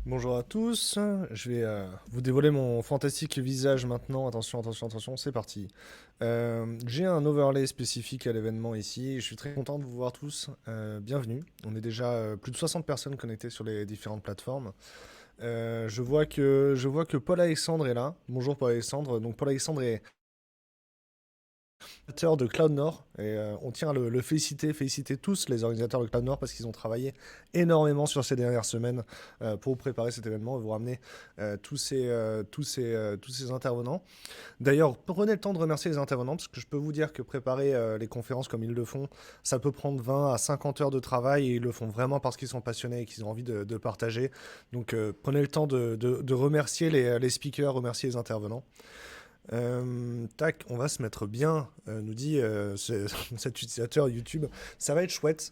Bonjour à tous, je vais vous dévoiler mon fantastique visage maintenant. Attention, attention, attention, c'est parti. J'ai un overlay spécifique à l'événement ici. Je suis très content de vous voir tous. Bienvenue. On est déjà plus de 60 personnes connectées sur les différentes plateformes. Je vois que Paul Alexandre est là. Bonjour Paul Alexandre. Donc Paul Alexandre est organisateur de Cloud Nord et on tient à le féliciter tous les organisateurs de Cloud Nord parce qu'ils ont travaillé énormément sur ces dernières semaines pour préparer cet événement et vous ramener tous ces intervenants. D'ailleurs, prenez le temps de remercier les intervenants parce que je peux vous dire que préparer les conférences comme ils le font, ça peut prendre 20 à 50 heures de travail et ils le font vraiment parce qu'ils sont passionnés et qu'ils ont envie de partager. Donc prenez le temps de remercier les speakers, remercier les intervenants. Tac, on va se mettre bien, nous dit cet utilisateur YouTube. Ça va être chouette.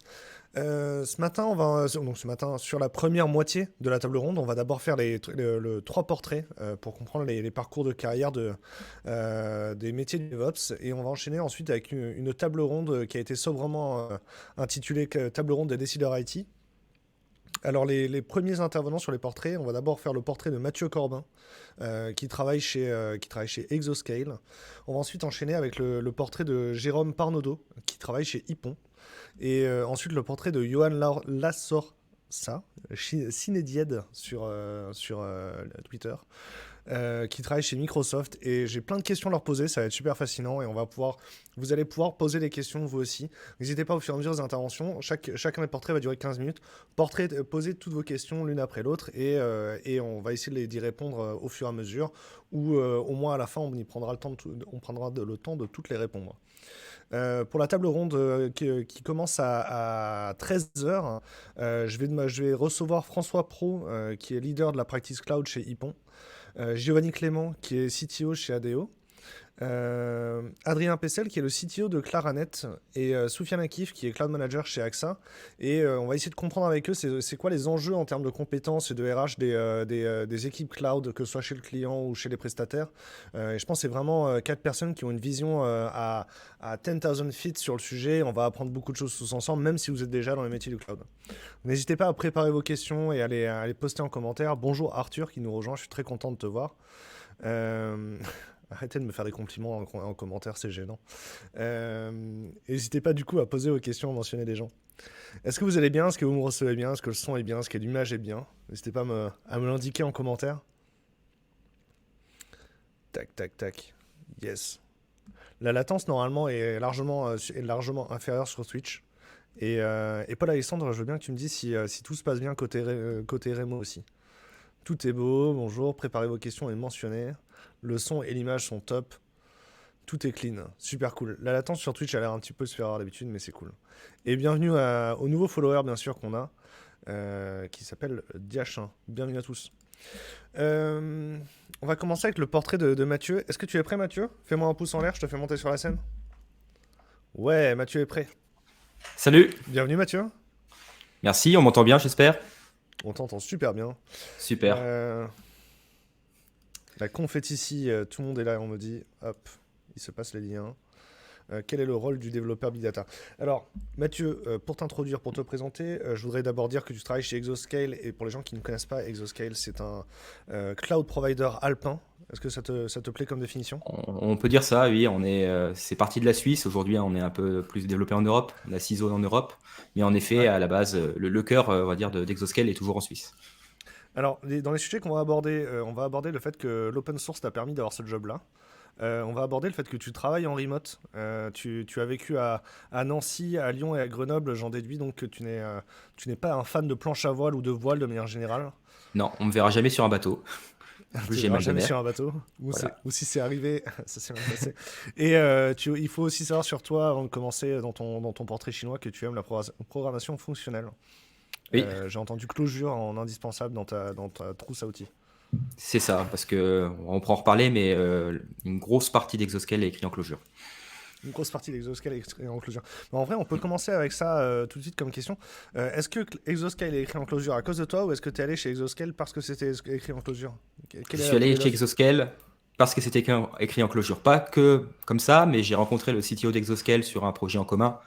Ce matin, donc ce matin, sur la première moitié de la table ronde, on va d'abord faire le trois portraits pour comprendre les parcours de carrière des métiers du DevOps. Et on va enchaîner ensuite avec une table ronde qui a été sobrement intitulée Table ronde des décideurs IT. Alors les premiers intervenants sur les portraits, on va d'abord faire le portrait de Mathieu Corbin, qui travaille chez Exoscale. On va ensuite enchaîner avec le portrait de Jérôme Parnaudot, qui travaille chez Hippon. Et ensuite le portrait de Johan Lassorsa, Cinédied sur Twitter, qui travaille chez Microsoft. Et j'ai plein de questions à leur poser, ça va être super fascinant. Et vous allez pouvoir poser des questions vous aussi. N'hésitez pas au fur et à mesure des interventions. Chacun des portraits va durer 15 minutes. Posez toutes vos questions l'une après l'autre et on va essayer d'y répondre au fur et à mesure. Ou au moins à la fin, on prendra le temps de toutes les répondre. Pour la table ronde qui commence à 13h, je vais recevoir François Pro, qui est leader de la practice cloud chez Hippon, Giovanni Clément, qui est CTO chez ADO, Adrien Pessel, qui est le CTO de Claranet, et Soufiane Akif, qui est Cloud Manager chez AXA. Et on va essayer de comprendre avec eux c'est quoi les enjeux en termes de compétences et de RH des équipes cloud, que ce soit chez le client ou chez les prestataires. Et je pense que c'est vraiment 4 personnes qui ont une vision à 10,000 feet sur le sujet. On va apprendre beaucoup de choses tous ensemble, même si vous êtes déjà dans les métiers du cloud. N'hésitez pas à préparer vos questions et à les poster en commentaire. Bonjour Arthur qui nous rejoint, je suis très content de te voir. Euh, Arrêtez de me faire des compliments en commentaire, c'est gênant. N'hésitez pas du coup à poser vos questions, à mentionner des gens. Est-ce que vous allez bien? Est-ce que vous me recevez bien? Est-ce que le son est bien? Est-ce que l'image est bien? N'hésitez pas à me l'indiquer en commentaire. Tac, tac, tac. Yes. La latence normalement est largement inférieure sur Twitch. Et Paul Alexandre, je veux bien que tu me dises si tout se passe bien côté Rémo aussi. Tout est beau, bonjour, préparez vos questions et mentionnez. Le son et l'image sont top. Tout est clean, super cool. La latence sur Twitch a l'air un petit peu supérieure d'habitude, mais c'est cool. Et bienvenue aux nouveaux followers, bien sûr, qu'on a, qui s'appelle Diachin. Bienvenue à tous. On va commencer avec le portrait de Mathieu. Est-ce que tu es prêt, Mathieu? Fais-moi un pouce en l'air, je te fais monter sur la scène. Ouais, Mathieu est prêt. Salut, Bienvenue, Mathieu. merci, on m'entend bien, j'espère. On t'entend super bien. Super. Euh, la conf est ici, tout le monde est là, on me dit. Hop, il se passe les liens. Quel est le rôle du développeur Big Data? Alors, Mathieu, pour t'introduire, pour te présenter, je voudrais d'abord dire que tu travailles chez Exoscale. Et pour les gens qui ne connaissent pas, Exoscale, c'est un cloud provider alpin. Est-ce que ça te plaît comme définition? On peut dire ça, oui, c'est parti de la Suisse. Aujourd'hui, on est un peu plus développé en Europe. On a 6 zones en Europe. Mais en effet, Ouais. à la base, le cœur, on va dire, d'Exoscale est toujours en Suisse. Alors, dans les sujets qu'on on va aborder le fait que l'open source t'a permis d'avoir ce job-là. On va aborder le fait que tu travailles en remote. Tu as vécu à Nancy, à Lyon et à Grenoble. J'en déduis donc que tu n'es pas un fan de planche à voile ou de voile de manière générale. Non, on me verra jamais sur un bateau. En plus, Tu ne j'ai verras mal de jamais mer. sur un bateau. Voilà. Ou si c'est arrivé, ça s'est mal passé. Et il faut aussi savoir sur toi, avant de commencer dans ton portrait chinois, que tu aimes la programmation fonctionnelle. Oui, J'ai entendu Clojure en indispensable dans ta trousse à outils. c'est ça, parce que on pourra en reparler, mais une grosse partie d'Exoscale est écrite en Clojure. Une grosse partie d'Exoscale est écrite en Clojure. Mais en vrai, on peut commencer avec ça tout de suite comme question. Est-ce que Exoscale est écrit en Clojure à cause de toi ou est-ce que tu es allé chez Exoscale parce que c'était écrit en Clojure? Je suis allé chez Exoscale parce que c'était écrit en Clojure. Pas que comme ça, mais j'ai rencontré le CTO d'Exoscale sur un projet en commun.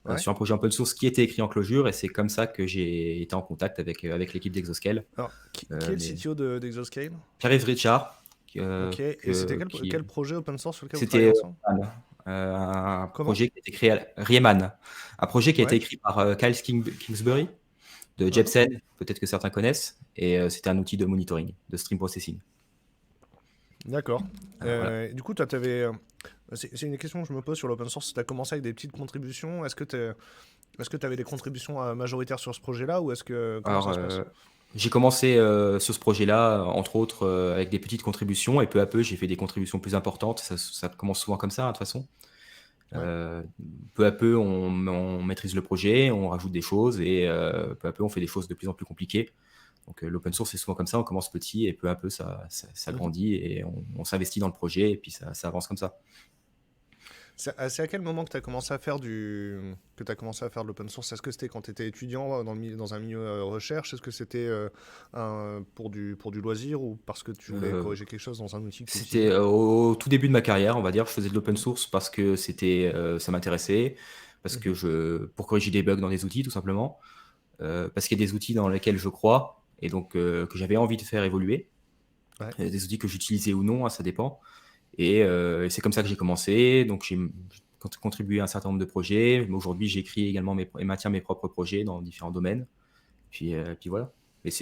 Ouais. Sur un projet open source qui était écrit en Clojure et c'est comme ça que j'ai été en contact avec l'équipe d'Exoscale. Alors, Qui est le mais CTO d'Exoscale? Pierre-Yves Richard, Ok, et c'était qui quel projet open source sur lequel vous travaillez c'était ensemble? Riemann, un Comment? projet qui a été créé Riemann, un projet qui a été Ouais, écrit par Kyle Kingsbury de uhum, Jepsen, peut-être que certains connaissent, et c'était un outil de monitoring, de stream processing. d'accord. Voilà. Du coup, c'est une question que je me pose sur l'open source. Tu as commencé avec des petites contributions. Est-ce que tu avais des contributions majoritaires sur ce projet-là ou comment Alors, ça se passe? j'ai commencé sur ce projet-là, entre autres, avec des petites contributions, et peu à peu, j'ai fait des contributions plus importantes. Ça commence souvent comme ça, hein, de toute façon. Ouais. Euh, Peu à peu, on maîtrise le projet, on rajoute des choses, et peu à peu, on fait des choses de plus en plus compliquées. Donc, l'open source, c'est souvent comme ça, on commence petit, et peu à peu, ça Mhm. grandit, et on s'investit dans le projet, et puis ça avance comme ça. C'est à quel moment que tu as commencé à faire de l'open source? Est-ce que c'était quand tu étais étudiant dans un milieu recherche? Est-ce que c'était pour du loisir ou parce que tu voulais Euh, corriger quelque chose dans un outil que tu C'était utilisais? au tout début de ma carrière, on va dire. Je faisais de l'open source parce que ça m'intéressait, parce que Mhm. pour corriger des bugs dans des outils, tout simplement, parce qu'il y a des outils dans lesquels je crois et donc que j'avais envie de faire évoluer. Ouais. Des outils que j'utilisais ou non, hein, ça dépend. Et c'est comme ça que j'ai commencé. Donc j'ai contribué à un certain nombre de projets. Mais aujourd'hui, j'écris également et maintiens mes propres projets dans différents domaines. Puis voilà. Mais je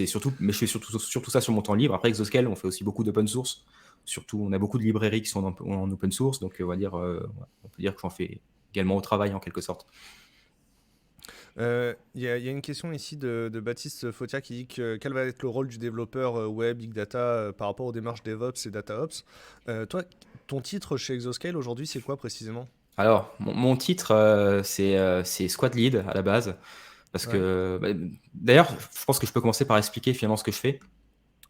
fais surtout ça sur mon temps libre. Après, Exoscale, on fait aussi beaucoup d'open source. Surtout, on a beaucoup de librairies qui sont en open source. Donc, on peut dire que j'en fais également au travail en quelque sorte. Il y a une question ici de Baptiste Fautia qui dit quel va être le rôle du développeur web, big data par rapport aux démarches DevOps et DataOps. Toi, ton titre chez Exoscale aujourd'hui, c'est quoi précisément? Alors, mon titre, c'est Squad Lead à la base. Parce Ouais. que, d'ailleurs, je pense que je peux commencer par expliquer finalement ce que je fais.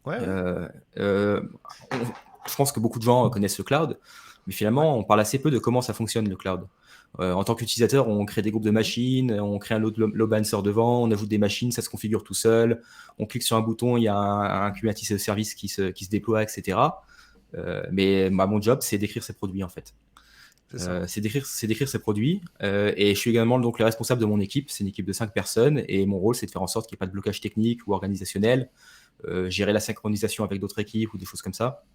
Ouais, ouais. Euh, euh, on- je pense que beaucoup de gens connaissent le cloud, mais Ouais. finalement, on parle assez peu de comment ça fonctionne le cloud. En tant qu'utilisateur, on crée des groupes de machines, on crée un load balancer devant, on ajoute des machines, ça se configure tout seul. On clique sur un bouton, il y a un Kubernetes service qui se déploie, etc. Mais mon job, c'est d'écrire ces produits en fait. C'est ça. C'est d'écrire ces produits. Et je suis également donc le responsable de mon équipe. C'est une équipe de 5 personnes. Et mon rôle, c'est de faire en sorte qu'il n'y ait pas de blocage technique ou organisationnel, gérer la synchronisation avec d'autres équipes ou des choses comme ça.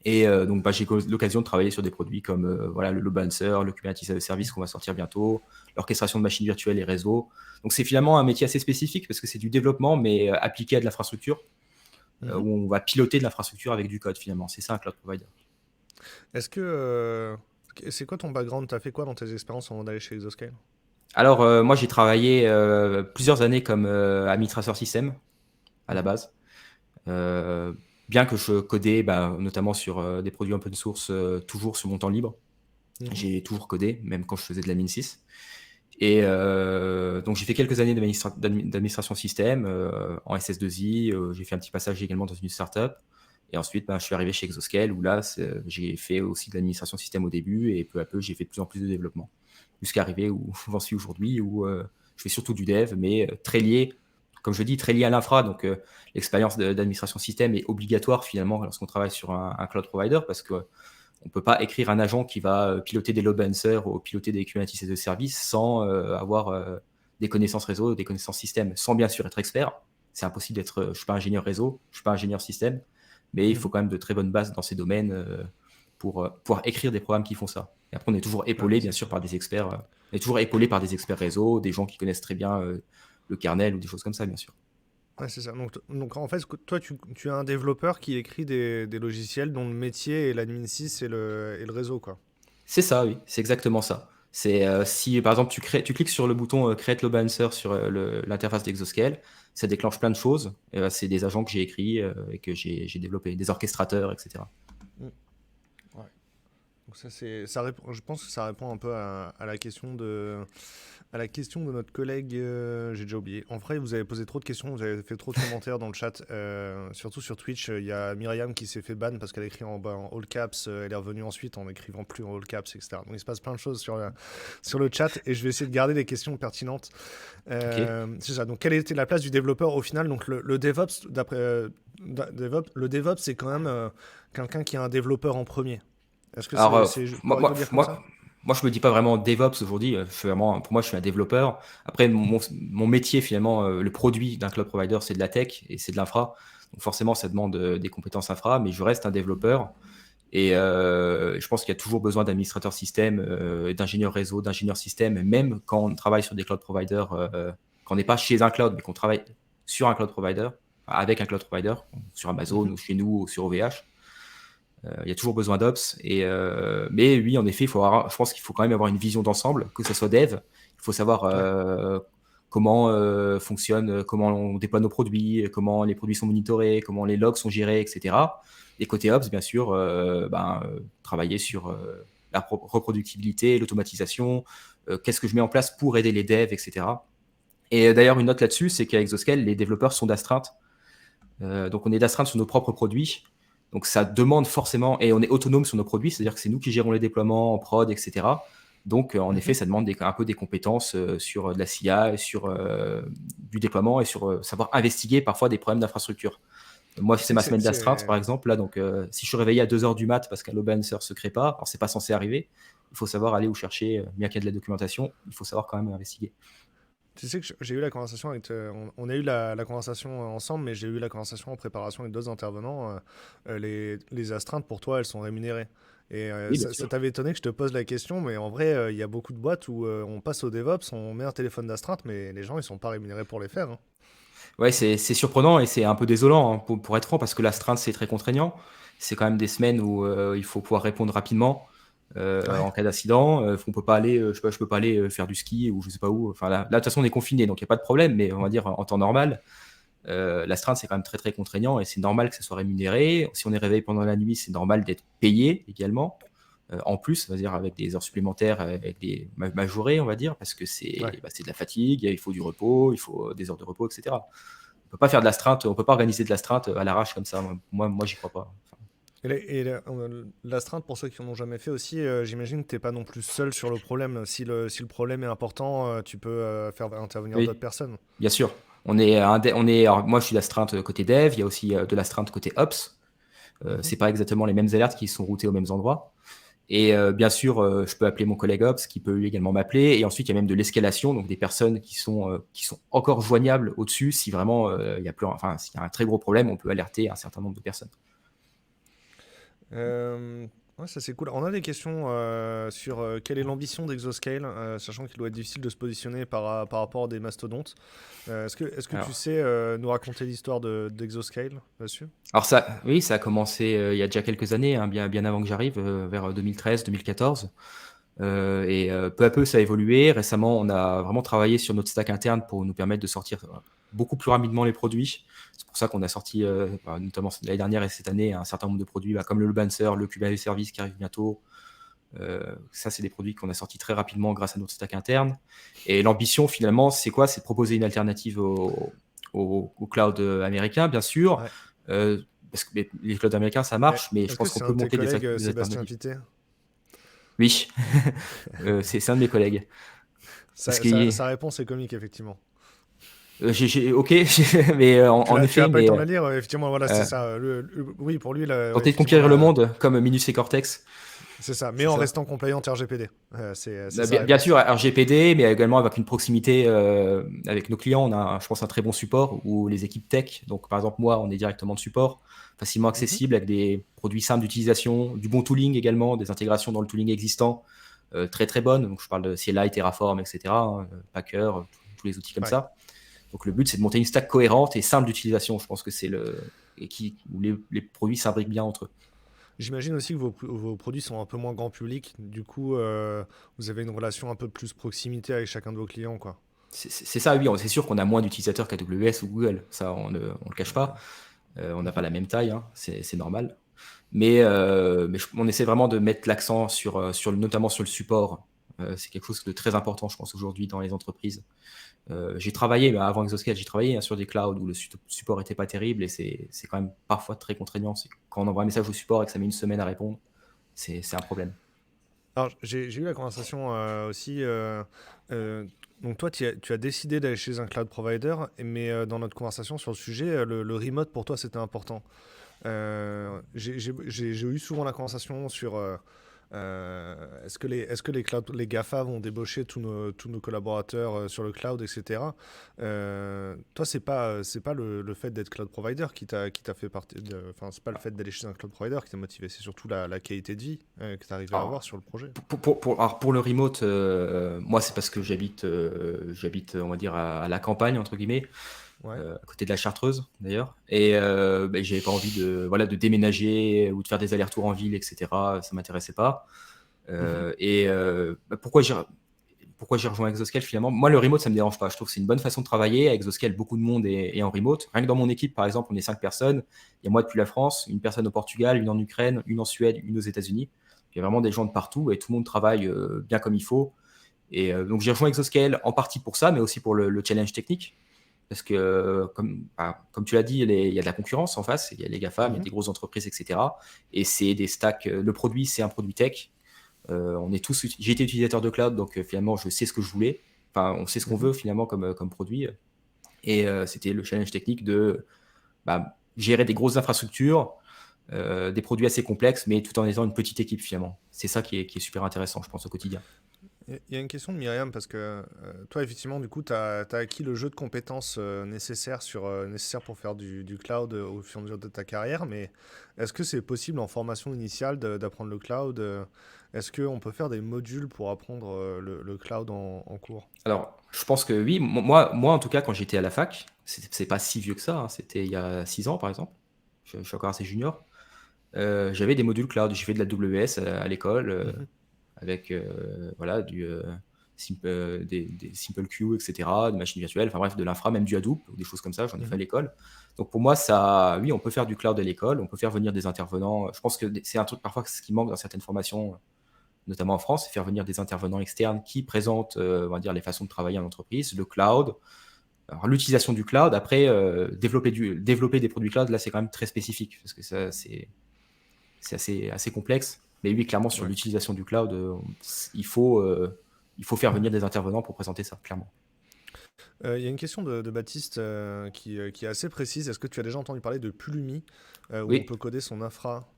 Et donc, j'ai l'occasion de travailler sur des produits comme voilà, le load balancer, le Kubernetes as a service qu'on va sortir bientôt, l'orchestration de machines virtuelles et réseaux. Donc, c'est finalement un métier assez spécifique parce que c'est du développement, mais appliqué à de l'infrastructure, Mhm. où on va piloter de l'infrastructure avec du code finalement. C'est ça un cloud provider. Est-ce que. C'est quoi ton background? T'as fait quoi dans tes expériences avant d'aller chez Exoscale? Alors, moi, j'ai travaillé plusieurs années comme administrateur système à la Mhm. base. Euh, Bien que je codais notamment sur des produits open source, toujours sur mon temps libre. Mhm. J'ai toujours codé, même quand je faisais de la Min 6. Et donc, j'ai fait quelques années d'administration système en SS2I. J'ai fait un petit passage également dans une startup. Et ensuite, je suis arrivé chez Exoscale où là, j'ai fait aussi de l'administration système au début et peu à peu, j'ai fait de plus en plus de développement. Jusqu'à arriver où j'en suis aujourd'hui, où je fais surtout du dev, mais très lié, comme je dis, très lié à l'infra. Donc, l'expérience d'administration système est obligatoire finalement lorsqu'on travaille sur un cloud provider parce que on ne peut pas écrire un agent qui va piloter des load balancers ou piloter des Kubernetes de service sans avoir des connaissances réseau, des connaissances système, sans bien sûr être expert. C'est impossible d'être. Je ne suis pas ingénieur réseau, je ne suis pas ingénieur système, mais il faut Mhm. quand même de très bonnes bases dans ces domaines pour pouvoir écrire des programmes qui font ça. Et après, on est toujours Ouais, épaulé, bien c'est sûr, sûr. par des experts. On est toujours épaulé par des experts réseau, des gens qui connaissent très bien le kernel ou des choses comme ça, bien sûr. Ouais, c'est ça. Donc, en fait, toi, tu es un développeur qui écrit des logiciels dont le métier est l'admin 6 et le réseau, quoi. C'est ça, oui, c'est exactement ça. C'est si par exemple tu cliques sur le bouton Create Load Balancer sur l'interface d'Exoscale, ça déclenche plein de choses. Et, c'est des agents que j'ai écrits et que j'ai développés, des orchestrateurs, etc. Mm. Ouais. Donc je pense que ça répond un peu à la question de notre collègue. J'ai déjà oublié. En vrai, vous avez posé trop de questions, vous avez fait trop de commentaires dans le chat, surtout sur Twitch. Il y a Myriam qui s'est fait ban parce qu'elle a écrit en all caps. Elle est revenue ensuite en écrivant plus en all caps, etc. Donc il se passe plein de choses sur le chat et je vais essayer de garder des questions pertinentes. Ok. C'est ça. Donc quelle était la place du développeur au final? Donc le DevOps, le DevOps, c'est quand même quelqu'un qui est un développeur en premier. Est-ce que Alors c'est moi, correct de moi, dire comme moi, ça? moi, je me dis pas vraiment DevOps aujourd'hui. Pour moi, je suis un développeur. Après, mon métier finalement, le produit d'un cloud provider, c'est de la tech et c'est de l'infra. Donc forcément, ça demande des compétences infra, mais je reste un développeur. Et je pense qu'il y a toujours besoin d'administrateurs système, d'ingénieurs réseau, d'ingénieurs système, même quand on travaille sur des cloud providers, quand on n'est pas chez un cloud, mais qu'on travaille sur un cloud provider, enfin, avec un cloud provider, sur Amazon Mhm. ou chez nous ou sur OVH. Il y a toujours besoin d'ops. Mais oui, en effet, je pense qu'il faut quand même avoir une vision d'ensemble, que ce soit dev. Il faut savoir Ouais. comment fonctionne, comment on déploie nos produits, comment les produits sont monitorés, comment les logs sont gérés, etc. Et côté ops, bien sûr, travailler sur la reproductibilité, l'automatisation, qu'est-ce que je mets en place pour aider les devs, etc. Et d'ailleurs, une note là-dessus, c'est qu'à Exoscale, les développeurs sont d'astreinte. Donc on est d'astreinte sur nos propres produits. Donc ça demande forcément, et on est autonome sur nos produits, c'est-à-dire que c'est nous qui gérons les déploiements en prod, etc. Donc en effet, Mhm. ça demande un peu des compétences sur de la CIA, sur du déploiement et sur savoir investiguer parfois des problèmes d'infrastructure. Moi, Tu c'est sais que ma semaine d'astreinte, par exemple. Là, donc, si je suis réveillé à 2 heures du mat parce qu'un load balancer ne se crée pas, alors c'est pas censé arriver, il faut savoir aller où chercher, bien qu'il y a de la documentation, il faut savoir quand même investiguer. Tu sais que j'ai eu la conversation avec. On a eu la conversation ensemble, mais j'ai eu la conversation en préparation avec d'autres intervenants. Les astreintes, pour toi, elles sont rémunérées. Et Oui, bien ça sûr. t'avait étonné que je te pose la question, mais en vrai, il y a beaucoup de boîtes où on passe au DevOps, on met un téléphone d'astreinte, mais les gens, ils sont pas rémunérés pour les faire, hein. Ouais, c'est surprenant et c'est un peu désolant, hein, pour être franc, parce que l'astreinte, c'est très contraignant. C'est quand même des semaines où il faut pouvoir répondre rapidement Ouais. en cas d'accident. On peut pas aller, je peux pas aller faire du ski ou je sais pas où. Enfin là, de toute façon, on est confiné, donc il n'y a pas de problème. Mais on va dire en temps normal, l'astreinte, c'est quand même très très contraignant et c'est normal que ça soit rémunéré. Si on est réveillé pendant la nuit, c'est normal d'être payé également. En plus, on va dire avec des heures supplémentaires, avec des majorées, on va dire, parce que Ouais. c'est de la fatigue, il faut du repos, il faut des heures de repos, etc. On peut pas faire de l'astreinte, on peut pas organiser de l'astreinte à l'arrache comme ça. Moi, j'y crois pas. Enfin, L'astreinte, pour ceux qui en ont jamais fait aussi, j'imagine que t'es pas non plus seul sur le problème. Si le problème est important, tu peux faire intervenir d'autres oui, personnes. bien sûr. Alors, moi, je suis d'astreinte côté dev. Il y a aussi de l'astreinte côté ops. Mhm. C'est pas exactement les mêmes alertes qui sont routées aux mêmes endroits. Et bien sûr, je peux appeler mon collègue Ops qui peut lui également m'appeler. Et ensuite, il y a même de l'escalation, donc des personnes qui sont encore joignables au-dessus si vraiment il y a plus, enfin, s'il y a un très gros problème, on peut alerter un certain nombre de personnes. Euh, ouais, ça c'est cool. On a des questions sur quelle est l'ambition d'Exoscale, sachant qu'il doit être difficile de se positionner par rapport à des mastodontes. Est-ce que tu Alors, sais nous raconter l'histoire d'Exoscale là-dessus? alors ça, oui, ça a commencé il y a déjà quelques années, hein, bien avant que j'arrive, vers 2013-2014. Peu à peu, ça a évolué. Récemment, on a vraiment travaillé sur notre stack interne pour nous permettre de sortir beaucoup plus rapidement les produits. C'est pour ça qu'on a sorti, notamment l'année dernière et cette année, un certain nombre de produits comme le load balancer, le Kubernetes Service qui arrive bientôt. Ça, c'est des produits qu'on a sortis très rapidement grâce à notre stack interne. Et l'ambition, finalement, c'est quoi? C'est de proposer une alternative au cloud américain, bien sûr. Ouais. Parce que les clouds américains, ça Eh, marche, mais je est-ce que pense qu'on c'est un peut de tes monter collègues, des Sébastien alternatives. Pité? Oui, c'est un de mes collègues. Parce que Sa réponse est comique, effectivement. ok, mais en Tu vas effet, pas eu le mais temps de la lire, effectivement, voilà, c'est euh, ça. Oui, pour lui, là, tenter de effectivement, conquérir le là, monde comme Minus et Cortex, c'est ça. Mais c'est en ça. restant compliant RGPD. C'est sa Bien sûr, réponse. RGPD, mais également avec une proximité avec nos clients. On a, je pense, un très bon support où les équipes tech, donc par exemple moi, on est directement de support, facilement Mhm. accessible avec des produits simples d'utilisation, du bon tooling également, des intégrations dans le tooling existant, très très bonnes. Donc je parle de CLI, Terraform, etc., hein, Packer, tous les outils comme Ouais. ça. Donc le but, c'est de monter une stack cohérente et simple d'utilisation. Je pense que où les produits s'imbriquent bien entre eux. J'imagine aussi que vos produits sont un peu moins grand public. Du coup, vous avez une relation un peu plus proximité avec chacun de vos clients, quoi. C'est ça, oui. C'est sûr qu'on a moins d'utilisateurs qu'AWS ou Google. Ça, on le cache pas. On n'a pas Mhm. la même taille, hein. C'est normal. Mais on essaie vraiment de mettre l'accent notamment sur le support. C'est quelque chose de très important, je pense, aujourd'hui dans les entreprises. J'ai travaillé, avant Exoscale, j'ai travaillé, hein, sur des clouds où le support était pas terrible et c'est quand même parfois très contraignant. Quand on envoie un message au support et que ça met une semaine à répondre, c'est un problème. Alors, j'ai eu la conversation aussi. Donc, toi, tu as décidé d'aller chez un cloud provider, mais dans notre conversation sur le sujet, le remote pour toi, c'était important. J'ai eu souvent la conversation sur les GAFA vont débaucher tous nos collaborateurs sur le cloud, etc. Toi, c'est pas le fait d'être cloud provider qui t'a fait partie enfin, c'est pas le fait d'aller chez un cloud provider qui t'a motivé, c'est surtout la qualité de vie que tu arrives à avoir Alors, sur le projet. alors, pour le remote, moi, c'est parce que j'habite, on va dire, à la campagne, entre guillemets, Ouais. à côté de la Chartreuse, d'ailleurs. Et ben, j'avais pas envie voilà, de déménager ou de faire des allers-retours en ville, etc. Ça m'intéressait pas. Mhm. Bah, pourquoi j'ai rejoint Exoscale finalement? Moi, le remote, ça me dérange pas. Je trouve que c'est une bonne façon de travailler. À Exoscale, beaucoup de monde est en remote. Rien que dans mon équipe, par exemple, on est 5 personnes. Il y a moi depuis la France, une personne au Portugal, une en Ukraine, une en Suède, une aux États-Unis. Il y a vraiment des gens de partout et tout le monde travaille bien comme il faut. Et donc, j'ai rejoint Exoscale en partie pour ça, mais aussi pour le challenge technique. Parce que, comme tu l'as dit, il y a de la concurrence en face. Il y a les GAFAM, il y a Mhm. des grosses entreprises, etc. Et c'est des stacks. Le produit, c'est un produit tech. J'ai été utilisateur de cloud, donc finalement, je sais ce que je voulais. Enfin, on sait ce qu'on Mhm. veut finalement comme produit. Et c'était le challenge technique de gérer des grosses infrastructures, des produits assez complexes, mais tout en étant une petite équipe finalement. C'est ça qui est super intéressant, je pense, au quotidien. Il y a une question de Myriam parce que toi, effectivement, du coup, tu as acquis le jeu de compétences nécessaires pour faire du cloud au fur et à mesure de ta carrière, mais est-ce que c'est possible en formation initiale d'apprendre le cloud est-ce qu'on peut faire des modules pour apprendre le cloud en cours? Alors, je pense que oui. Moi en tout cas, quand j'étais à la fac, c'est pas si vieux que ça, hein, c'était il y a 6 ans par exemple. Je suis encore assez junior. J'avais des modules cloud. J'ai fait de la WS à l'école. Mhm. Avec voilà, des simple queues, etc., des machines virtuelles, enfin bref, de l'infra, même du Hadoop, ou des choses comme ça, j'en ai fait à Mhm. l'école. Donc pour moi, ça, oui, on peut faire du cloud à l'école, on peut faire venir des intervenants. Je pense que c'est un truc parfois ce qui manque dans certaines formations, notamment en France, c'est faire venir des intervenants externes qui présentent, on va dire, les façons de travailler en entreprise, le cloud. Alors, l'utilisation du cloud, après, développer des produits cloud, là, c'est quand même très spécifique, parce que ça, c'est assez complexe. Mais oui, clairement, sur Ouais. l'utilisation du cloud, il faut, euh, il faut faire venir des intervenants pour présenter ça, clairement. Il y a une question de Baptiste qui est assez précise. Est-ce que tu as déjà entendu parler de Pulumi où on Oui, peut coder son infra?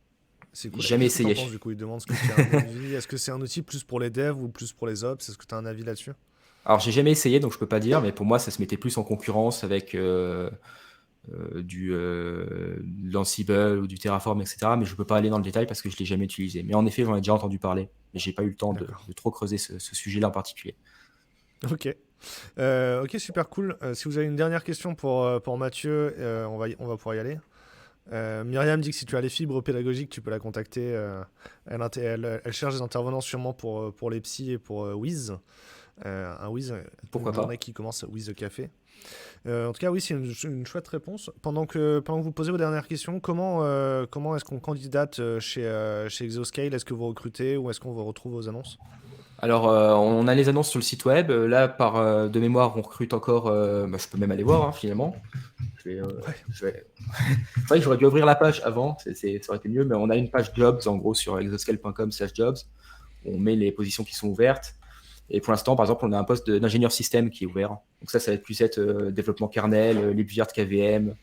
C'est cool. jamais Qu'est-ce que tu en essayé. penses du coup? Il demande ce que tu as un avis. Est-ce que c'est un outil plus pour les devs ou plus pour les ops? Est-ce que tu as un avis là-dessus? Alors, j'ai jamais essayé, donc je peux pas dire, mais pour moi, ça se mettait plus en concurrence avec de l'Ansible ou du Terraform, etc. Mais je peux pas aller dans le détail parce que je l'ai jamais utilisé. Mais en effet, j'en ai déjà entendu parler, mais j'ai pas eu le temps D'accord. de trop creuser ce sujet-là en particulier. Ok. Ok, super cool. Si vous avez une dernière question pour Mathieu, on va pouvoir y aller. Myriam dit que si tu as les fibres pédagogiques, tu peux la contacter. Elle cherche des intervenants sûrement pour les psys et pour Wiz. Un Wiz, Pourquoi une journée pas? qui commence Wiz the Café. En tout cas, oui, c'est une chouette réponse. Pendant que vous posez vos dernières questions, comment est-ce qu'on candidate chez Exoscale? Est-ce que vous recrutez ou est-ce qu'on vous retrouve aux annonces? Alors, on a les annonces sur le site web. Là, de mémoire, on recrute encore. Je peux même aller voir, hein, finalement. Je vais, Ouais. je vais- C'est vrai que j'aurais dû ouvrir la page avant, ça aurait été mieux, mais on a une page jobs en gros sur exoscale.com/jobs. On met les positions qui sont ouvertes. Et pour l'instant, par exemple, on a un poste d'ingénieur système qui est ouvert. Donc ça va être plus être développement kernel, LibVirt, KVM,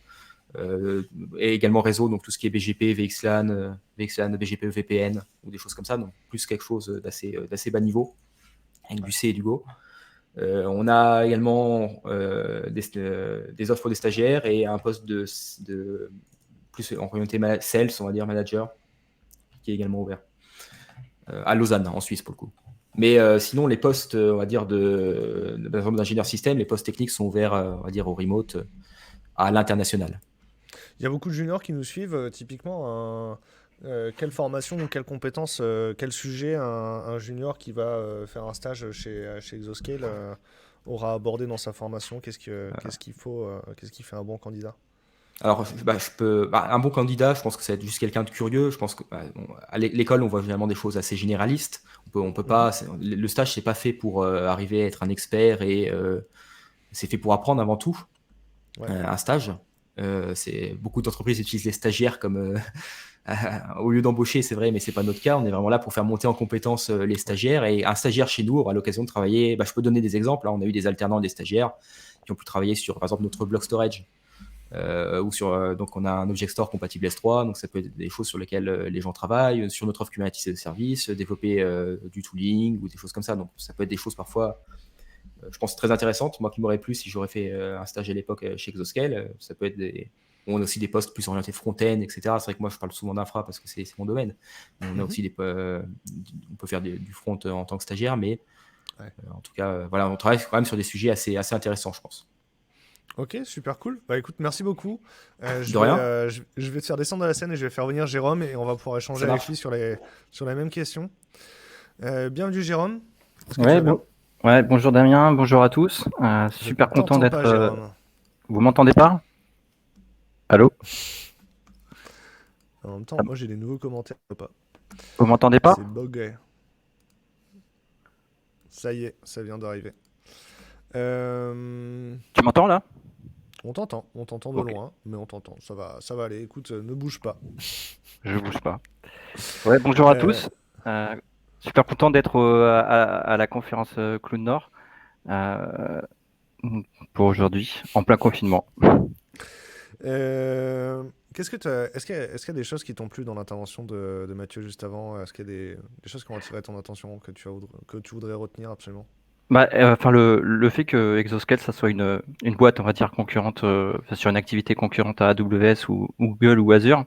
euh, et également réseau, donc tout ce qui est BGP, VXLAN, BGP, VPN, ou des choses comme ça. Donc plus quelque chose d'assez bas niveau, avec du Ouais. C et du Go. On a également des offres pour des stagiaires et un poste de plus orienté sales, on va dire manager, qui est également ouvert à Lausanne, en Suisse pour le coup. Mais sinon, les postes, on va dire, par exemple, d'ingénieur système, les postes techniques sont ouverts, on va dire, au remote, à l'international. Il y a beaucoup de juniors qui nous suivent. Typiquement, quelle formation ou quelle compétence, quel sujet un junior qui va faire un stage chez Exoscale aura abordé dans sa formation? Qu'est-ce qui fait un bon candidat? Alors, un bon candidat, je pense que ça va être juste quelqu'un de curieux. Je pense que à l'école, on voit généralement des choses assez généralistes. On peut Mhm. pas. Le stage, c'est pas fait pour arriver à être un expert et c'est fait pour apprendre avant tout. Ouais. Un stage. C'est beaucoup d'entreprises utilisent les stagiaires comme au lieu d'embaucher, c'est vrai, mais c'est pas notre cas. On est vraiment là pour faire monter en compétence les stagiaires. Et un stagiaire chez nous aura l'occasion de travailler. Je peux donner des exemples. Là, on a eu des alternants, des stagiaires qui ont pu travailler sur, par exemple, notre block storage. Donc on a un Object Store compatible S3, donc ça peut être des choses sur lesquelles les gens travaillent, sur notre offre Kubernetes et services, développer du tooling ou des choses comme ça. Donc ça peut être des choses parfois, je pense, très intéressantes. Moi qui m'aurais plu si j'aurais fait un stage à l'époque chez Exoscale, ça peut être on a aussi des postes plus orientés front-end, etc. C'est vrai que moi je parle souvent d'infra parce que c'est mon domaine. On a aussi on peut faire du front en tant que stagiaire, mais en tout cas, voilà, on travaille quand même sur des sujets assez intéressants, je pense. Ok, super cool. Bah écoute, merci beaucoup. De rien. Je vais te faire descendre à la scène et je vais faire venir Jérôme et on va pouvoir échanger Ça avec marche. lui sur les mêmes questions. Bienvenue Jérôme. Est-ce que tu Ouais, vas bien? ouais, bonjour Damien, bonjour à tous. Super content T'entends d'être. pas Jérôme. Vous m'entendez pas? Allô? En même temps, moi j'ai des nouveaux commentaires. Pas. Vous m'entendez pas? C'est bugué. Ça y est, ça vient d'arriver. Tu m'entends là? On t'entend de Ok. loin, mais on t'entend. Ça va aller. Écoute, ne bouge pas. Je bouge pas. Ouais, bonjour à tous. Super content d'être à la conférence Cloud Nord pour aujourd'hui, en plein confinement. Est-ce qu'il y a des choses qui t'ont plu dans l'intervention de Mathieu juste avant? Est-ce qu'il y a des choses qui ont attiré ton attention que tu voudrais retenir absolument? Enfin, le fait que Exoscale, ça soit une boîte, on va dire, concurrente, sur une activité concurrente à AWS ou Google ou Azure,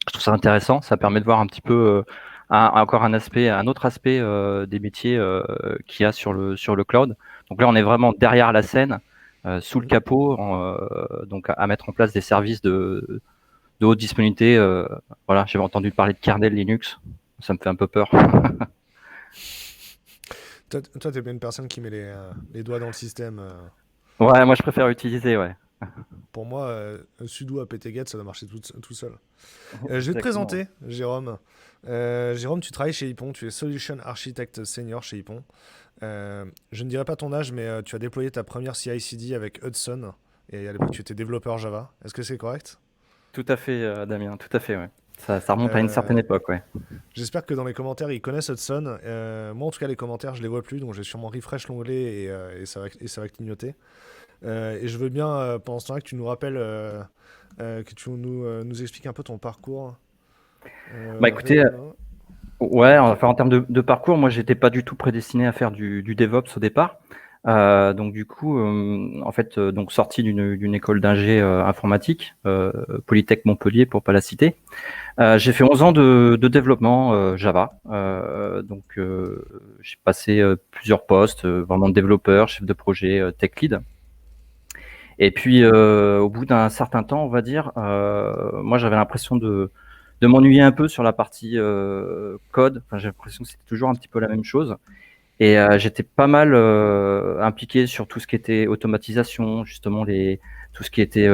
je trouve ça intéressant. Ça permet de voir un petit peu encore un autre aspect des métiers qu'il y a sur le cloud. Donc là, on est vraiment derrière la scène, sous le capot, donc à mettre en place des services de haute disponibilité. Voilà, j'avais entendu parler de kernel Linux, ça me fait un peu peur. Toi, t'es bien une personne qui met les doigts dans le système. Ouais, moi je préfère utiliser, ouais. Pour moi, sudo apt-get, ça doit marcher tout seul. Je vais te Exactement. présenter, Jérôme. Jérôme, tu travailles chez Ypon, tu es Solution Architect Senior chez Ypon. Je ne dirai pas ton âge, mais tu as déployé ta première CI/CD avec Hudson. Et à l'époque, tu étais développeur Java. Est-ce que c'est correct? Tout à fait, Damien, tout à fait, ouais. Ça remonte à une Euh, certaine époque, ouais. J'espère que dans les commentaires, ils connaissent Hudson. Moi, en tout cas, les commentaires, je les vois plus, donc je vais sûrement refresh l'onglet et ça va clignoter. Et je veux bien, pendant ce temps-là, que tu nous rappelles, que tu nous expliques un peu ton parcours. Écoutez, ouais, enfin en termes de parcours, moi j'étais pas du tout prédestiné à faire du DevOps au départ. Donc du coup, en fait, donc sorti d'une école d'ingé informatique, Polytech Montpellier pour pas la citer. J'ai fait 11 ans de développement Java. Donc j'ai passé plusieurs postes, vraiment développeur, chef de projet, tech lead. Et puis au bout d'un certain temps, on va dire, moi j'avais l'impression de m'ennuyer un peu sur la partie code. Enfin, j'ai l'impression que c'était toujours un petit peu la même chose. Et j'étais pas mal impliqué sur tout ce qui était automatisation, justement tout ce qui était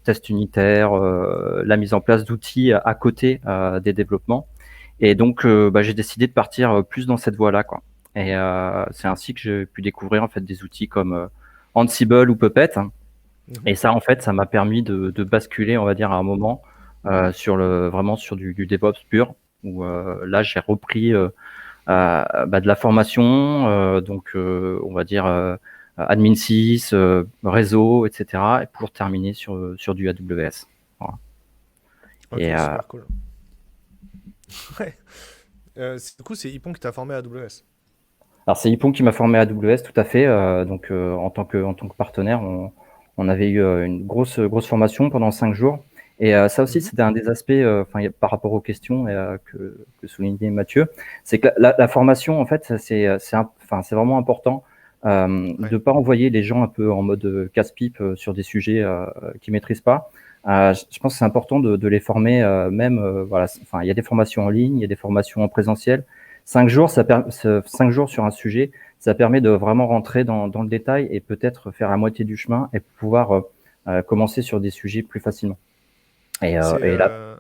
test unitaire, la mise en place d'outils à côté des développements. Et donc, j'ai décidé de partir plus dans cette voie-là, quoi. Et c'est ainsi que j'ai pu découvrir en fait des outils comme Ansible ou Puppet. Et ça, en fait, ça m'a permis de basculer, on va dire, à un moment vraiment sur du DevOps pur, où là, j'ai repris de la formation, donc on va dire admin 6, réseau, etc. Et pour terminer sur du AWS. Voilà. Ok, Et super cool. Ouais. Du coup, c'est Ypon qui t'a formé à AWS. alors c'est Ypon qui m'a formé à AWS, tout à fait. Donc en tant que partenaire, on avait eu une grosse formation pendant 5 jours. Et ça aussi, c'était un des aspects, par rapport aux questions que soulignait Mathieu, c'est que la formation, en fait, c'est vraiment important de pas envoyer les gens un peu en mode casse-pipe sur des sujets qu'ils maîtrisent pas. Je pense que c'est important de les former voilà. Enfin, il y a des formations en ligne, il y a des formations en présentiel. 5 jours, 5 jours sur un sujet, ça permet de vraiment rentrer dans le détail et peut-être faire la moitié du chemin et pouvoir commencer sur des sujets plus facilement. Et là,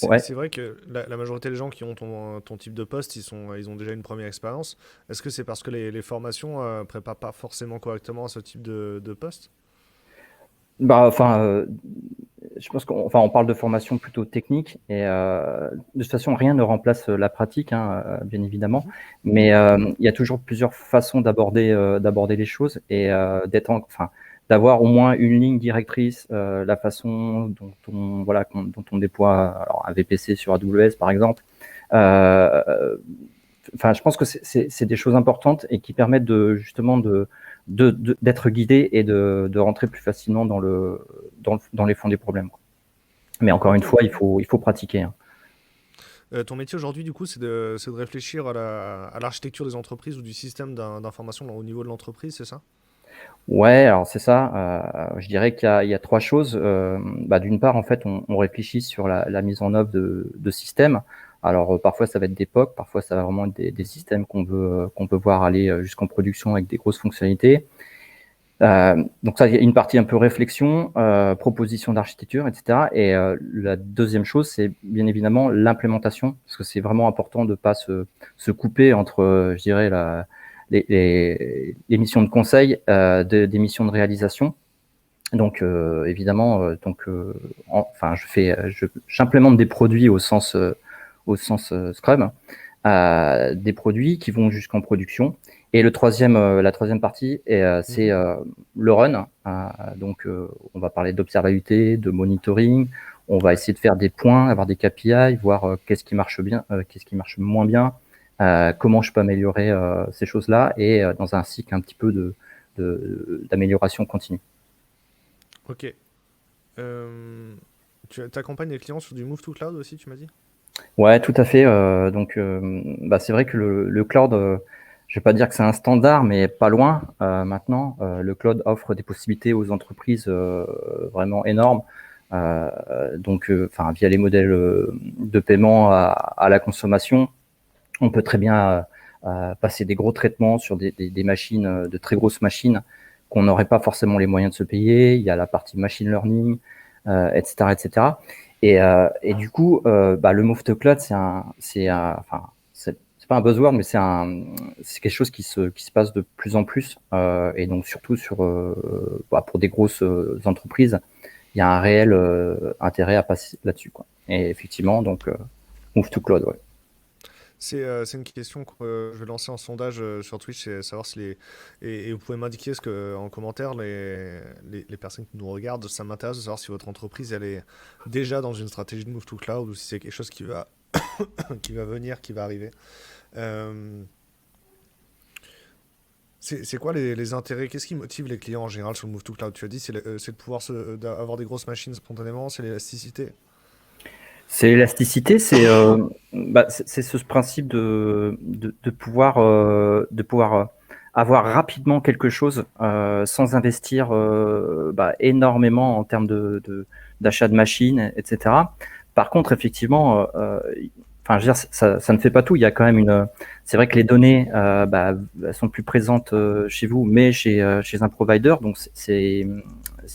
ouais. C'est vrai que la majorité des gens qui ont ton type de poste, ils ont déjà une première expérience. Est-ce que c'est parce que les formations préparent pas forcément correctement à ce type de poste? Je pense on parle de formation plutôt technique et de toute façon rien ne remplace la pratique, hein, bien évidemment, mais il y a toujours plusieurs façons d'aborder les choses et d'avoir au moins une ligne directrice, la façon dont on déploie alors, un VPC sur AWS, par exemple. Enfin, je pense que c'est des choses importantes et qui permettent justement d'être guidé et de rentrer plus facilement dans les fonds des problèmes, quoi. Mais encore une fois, il faut pratiquer, hein. Ton métier aujourd'hui, du coup, c'est de réfléchir à l'architecture des entreprises ou du système d'information au niveau de l'entreprise, c'est ça? Ouais, alors c'est ça. Je dirais qu'il y a trois choses. D'une part, en fait, on réfléchit sur la mise en œuvre de systèmes. Alors parfois ça va être des POC, parfois ça va vraiment être des systèmes qu'on peut voir aller jusqu'en production avec des grosses fonctionnalités. Donc ça, il y a une partie un peu réflexion, proposition d'architecture, etc. Et la deuxième chose, c'est bien évidemment l'implémentation, parce que c'est vraiment important de pas se couper entre, je dirais, les missions de conseil des missions de réalisation. Donc évidemment, enfin, j'implémente des produits au sens Scrum, des produits qui vont jusqu'en production. Et la troisième partie, c'est le run. Donc, on va parler d'observabilité, de monitoring. On va essayer de faire des points, avoir des KPI, voir qu'est-ce qui marche bien, qu'est-ce qui marche moins bien, comment je peux améliorer ces choses-là, et dans un cycle un petit peu d'amélioration continue. Ok. Tu accompagnes les clients sur du Move to Cloud aussi, tu m'as dit? Ouais, tout à fait. C'est vrai que le cloud, je vais pas dire que c'est un standard, mais pas loin. Maintenant, le cloud offre des possibilités aux entreprises vraiment énormes. Via les modèles de paiement à la consommation, on peut très bien passer des gros traitements sur des machines, de très grosses machines qu'on n'aurait pas forcément les moyens de se payer. Il y a la partie machine learning, etc., etc. Et du coup, le move to cloud, c'est pas un buzzword, mais c'est quelque chose qui se passe de plus en plus. Et donc surtout pour des grosses entreprises, il y a un réel intérêt à passer là-dessus, quoi. Et effectivement, donc move to cloud, ouais. C'est une question que je vais lancer en sondage sur Twitch, c'est savoir si et vous pouvez m'indiquer en commentaire les personnes qui nous regardent, ça m'intéresse de savoir si votre entreprise elle est déjà dans une stratégie de move to cloud ou si c'est quelque chose qui va qui va venir, qui va arriver. C'est quoi les intérêts? Qu'est-ce qui motive les clients en général sur le move to cloud? Tu as dit c'est de pouvoir avoir des grosses machines spontanément, c'est l'élasticité. C'est l'élasticité, c'est ce principe de pouvoir avoir rapidement quelque chose sans investir énormément en termes d'achat de machines, etc. Par contre, effectivement, je veux dire, ça ne fait pas tout. Il y a quand même c'est vrai que les données elles sont plus présentes chez vous, mais chez un provider. Donc il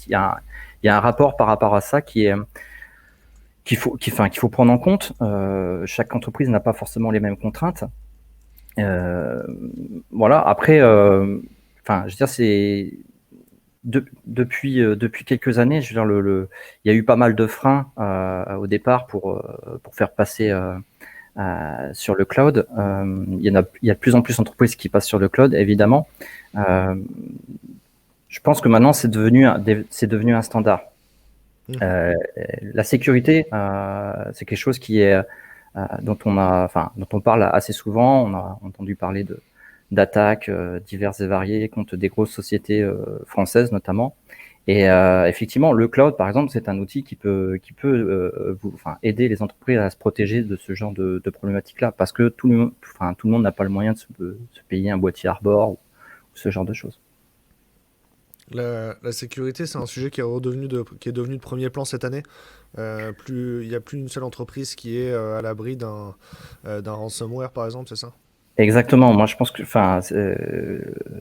y a un rapport par rapport à ça qu'il faut prendre en compte. Chaque entreprise n'a pas forcément les mêmes contraintes. Voilà. Après, je veux dire, c'est depuis quelques années, je veux dire, il y a eu pas mal de freins au départ pour faire passer sur le cloud. Il y a de plus en plus d'entreprises qui passent sur le cloud, évidemment. Je pense que maintenant, c'est devenu un standard. La sécurité, c'est quelque chose dont on parle assez souvent. On a entendu parler d'attaques diverses et variées contre des grosses sociétés françaises notamment. Et effectivement, le cloud, par exemple, c'est un outil qui peut aider les entreprises à se protéger de ce genre de problématiques-là, parce que tout le monde n'a pas le moyen de se payer un boîtier Arbor ou ce genre de choses. La sécurité, c'est un sujet qui est devenu de premier plan cette année. Il n'y a plus une seule entreprise qui est à l'abri d'un ransomware, par exemple, c'est ça? Exactement. Moi, je pense que,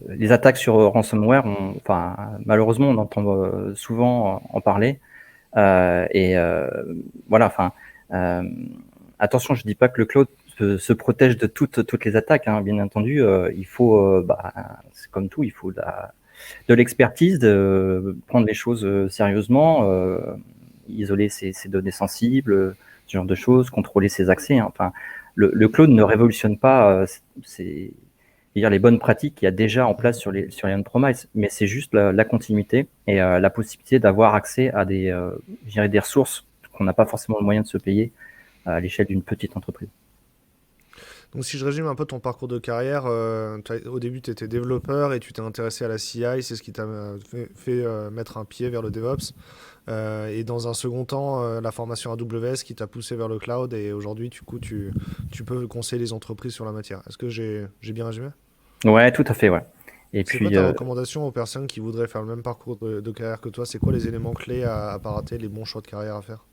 les attaques sur ransomware, malheureusement, on entend souvent en parler. Voilà. Attention, je dis pas que le cloud se protège de toutes les attaques, hein. Bien entendu, il faut, c'est comme tout, il faut de l'expertise, de prendre les choses sérieusement, isoler ses données sensibles, ce genre de choses, contrôler ses accès, hein. Enfin, le cloud ne révolutionne pas les bonnes pratiques qu'il y a déjà en place sur les on-premise, mais c'est juste la continuité et la possibilité d'avoir accès à je dirais des ressources qu'on n'a pas forcément le moyen de se payer à l'échelle d'une petite entreprise. Donc si je résume un peu ton parcours de carrière, au début tu étais développeur et tu t'es intéressé à la CI, c'est ce qui t'a fait mettre un pied vers le DevOps. Et dans un second temps, la formation AWS qui t'a poussé vers le cloud et aujourd'hui tu peux conseiller les entreprises sur la matière. Est-ce que j'ai bien résumé? Ouais, tout à fait, ouais. Et C'est quoi puis, ta recommandation aux personnes qui voudraient faire le même parcours de carrière que toi? C'est quoi les éléments clés à pas rater, les bons choix de carrière à faire?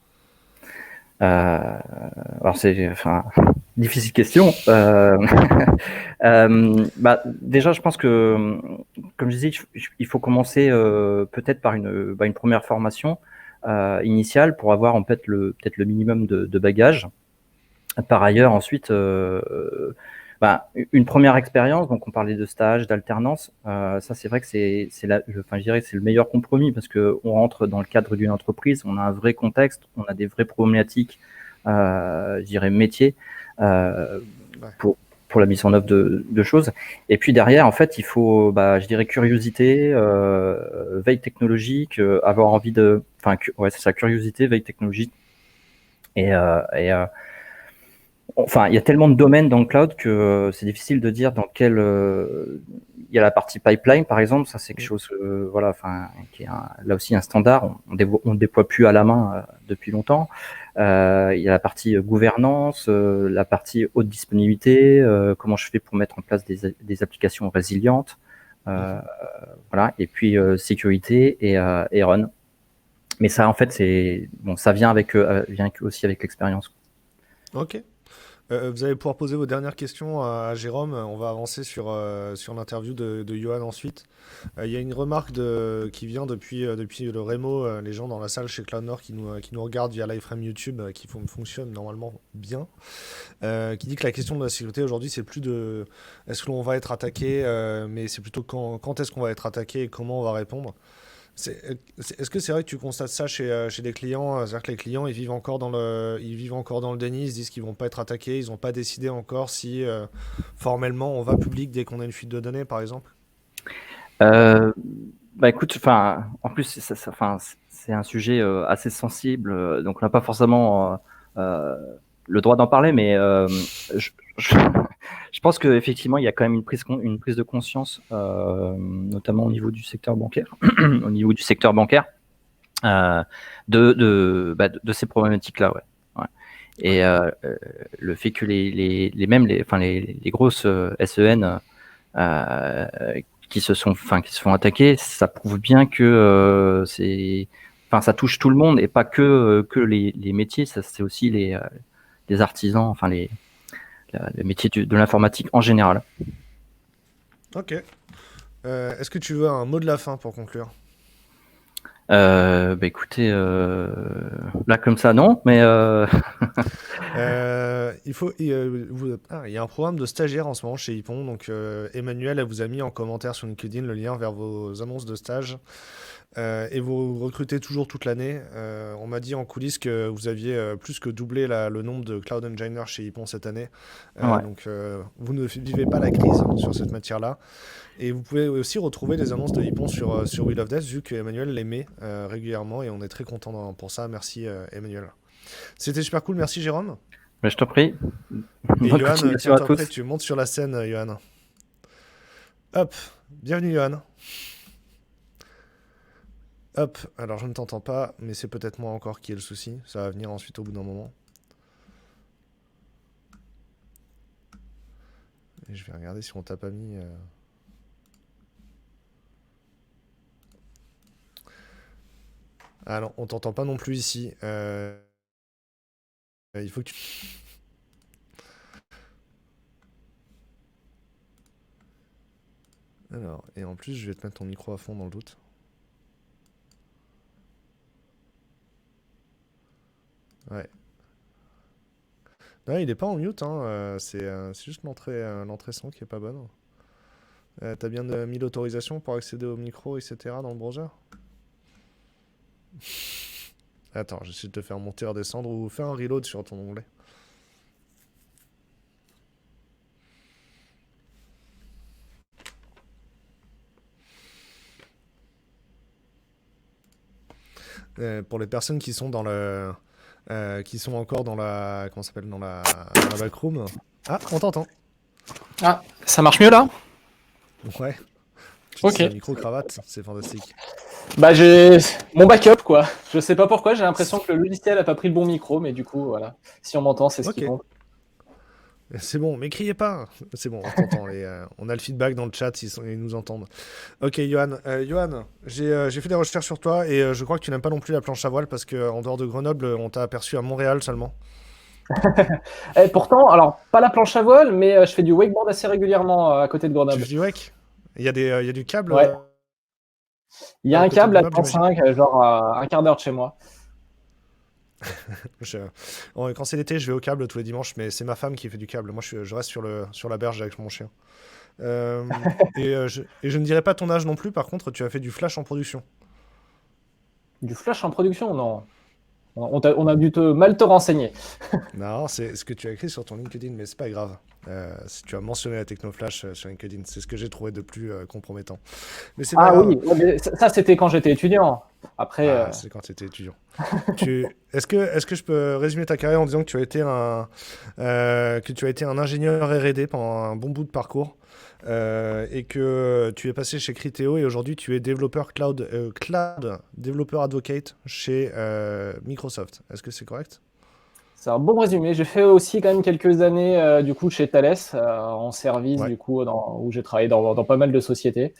euh, alors enfin, difficile question. Déjà, je pense que, comme je disais, il faut commencer peut-être par une première formation initiale pour avoir en fait peut-être le minimum de bagages. Par ailleurs, ensuite, une première expérience. Donc, on parlait de stage, d'alternance. Ça, c'est vrai que enfin, je dirais que c'est le meilleur compromis parce que on rentre dans le cadre d'une entreprise, on a un vrai contexte, on a des vraies problématiques, je dirais métiers Ouais. pour la mise en œuvre de choses. Et puis derrière, en fait, il faut, je dirais, curiosité, veille technologique, avoir envie ouais, c'est ça, curiosité, veille technologique et enfin, il y a tellement de domaines dans le cloud que c'est difficile de dire dans quel. Il y a la partie pipeline, par exemple, ça c'est quelque chose, voilà, enfin, qui est là aussi un standard. On le déploie plus à la main depuis longtemps. Il y a la partie gouvernance, la partie haute disponibilité, comment je fais pour mettre en place des applications résilientes, voilà, et puis sécurité et run. Mais ça, en fait, ça vient aussi avec l'expérience. Ok. Vous allez pouvoir poser vos dernières questions à Jérôme. On va avancer sur l'interview de Johan ensuite. Il y a une remarque qui vient depuis le Rémo, les gens dans la salle chez Cloud Nord qui nous regardent via l'iframe YouTube, qui fonctionne normalement bien, qui dit que la question de la sécurité aujourd'hui, c'est plus de est-ce que l'on va être attaqué, mais c'est plutôt quand est-ce qu'on va être attaqué et comment on va répondre. Est-ce que c'est vrai que tu constates ça chez des clients? C'est-à-dire que les clients, ils vivent encore dans le déni, ils se disent qu'ils vont pas être attaqués, ils n'ont pas décidé encore si formellement on va public dès qu'on a une fuite de données, par exemple? Euh, Écoute, enfin, en plus, enfin, c'est un sujet assez sensible, donc on n'a pas forcément le droit d'en parler, mais je, je, je pense qu'effectivement, il y a quand même une prise de conscience, notamment au niveau du secteur bancaire, au niveau du secteur bancaire, euh, de ces problématiques-là, ouais. Ouais. Et Ouais. le fait que enfin, les grosses SEN qui se font attaquer, ça prouve bien que enfin, ça touche tout le monde et pas que les métiers, ça c'est aussi les artisans, enfin les métiers de l'informatique en général. Ok. Est-ce que tu veux un mot de la fin pour conclure? Écoutez, là comme ça non, mais il y a un programme de stagiaires en ce moment chez Ypon. Donc, Emmanuel, elle vous a mis en commentaire sur LinkedIn le lien vers vos annonces de stage. Et vous recrutez toujours toute l'année. On m'a dit en coulisses que vous aviez plus que doublé le nombre de cloud engineers chez Ypon cette année. ouais. Donc, vous ne vivez pas la crise sur cette matière-là. Et vous pouvez aussi retrouver les annonces de Ypon sur Wheel of Death, vu que Emmanuel les met régulièrement. Et on est très content pour ça. Merci, Emmanuel. C'était super cool. Merci, Jérôme. Mais je t'en prie. Et Bonne Johan, continuation à tiens-toi prêt, tous. tu montes sur la scène, Johan. Hop, bienvenue, Johan. Hop, alors je ne t'entends pas, mais c'est peut-être moi encore qui ai le souci. Ça va venir ensuite au bout d'un moment. Et je vais regarder si on t'a pas mis. Ah non, on t'entend pas non plus ici. Il faut que tu. Alors, et en plus, je vais te mettre ton micro à fond dans le doute. Ouais. Ouais, il est pas en mute, hein. C'est juste l'entrée son qui est pas bonne. T'as bien mis l'autorisation pour accéder au micro, etc. dans le browser? Attends, j'essaie de te faire monter, redescendre ou faire un reload sur ton onglet. Pour les personnes qui sont qui sont encore dans la, comment ça s'appelle, dans la backroom. Ah, on t'entend. Ah, ça marche mieux là? Ouais. Ok. Micro-cravate, c'est fantastique. Bah j'ai mon backup quoi. Je sais pas pourquoi, j'ai l'impression que le logiciel a pas pris le bon micro, mais du coup voilà. Si on m'entend, c'est ce qui Ok. compte. C'est bon, mais criez pas. C'est bon, on t'entend. On a le feedback dans le chat, ils nous entendent. Ok, Johan. Johan, j'ai fait des recherches sur toi et je crois que tu n'aimes pas non plus la planche à voile parce qu'en dehors de Grenoble, on t'a aperçu à Montréal seulement. Et pourtant, alors pas la planche à voile, mais je fais du wakeboard assez régulièrement à côté de Tu Grenoble. fais du wake? Il y a du câble Ouais. Il y a à un côté de câble à Grenoble, 35, genre à un quart d'heure de chez moi. Quand c'est l'été, je vais au câble tous les dimanches, mais c'est ma femme qui fait du câble. Moi, je reste sur la berge avec mon chien. Et je ne dirais pas ton âge non plus, par contre, tu as fait du flash en production. Du flash en production, non. On a dû mal te renseigner. Non, c'est ce que tu as écrit sur ton LinkedIn, mais c'est pas grave. Si tu as mentionné la technoflash sur LinkedIn, c'est ce que j'ai trouvé de plus compromettant. Mais c'est pas Ah grave. oui, mais ça c'était quand j'étais étudiant. Après, C'est quand tu étais étudiant. Est-ce que je peux résumer ta carrière en disant que tu as été un ingénieur R&D pendant un bon bout de parcours et que tu es passé chez Criteo et aujourd'hui tu es développeur cloud développeur advocate chez Microsoft. Est-ce que c'est correct? c'est un bon résumé. J'ai fait aussi quand même quelques années du coup chez Thales en service Ouais. du coup où j'ai travaillé dans pas mal de sociétés.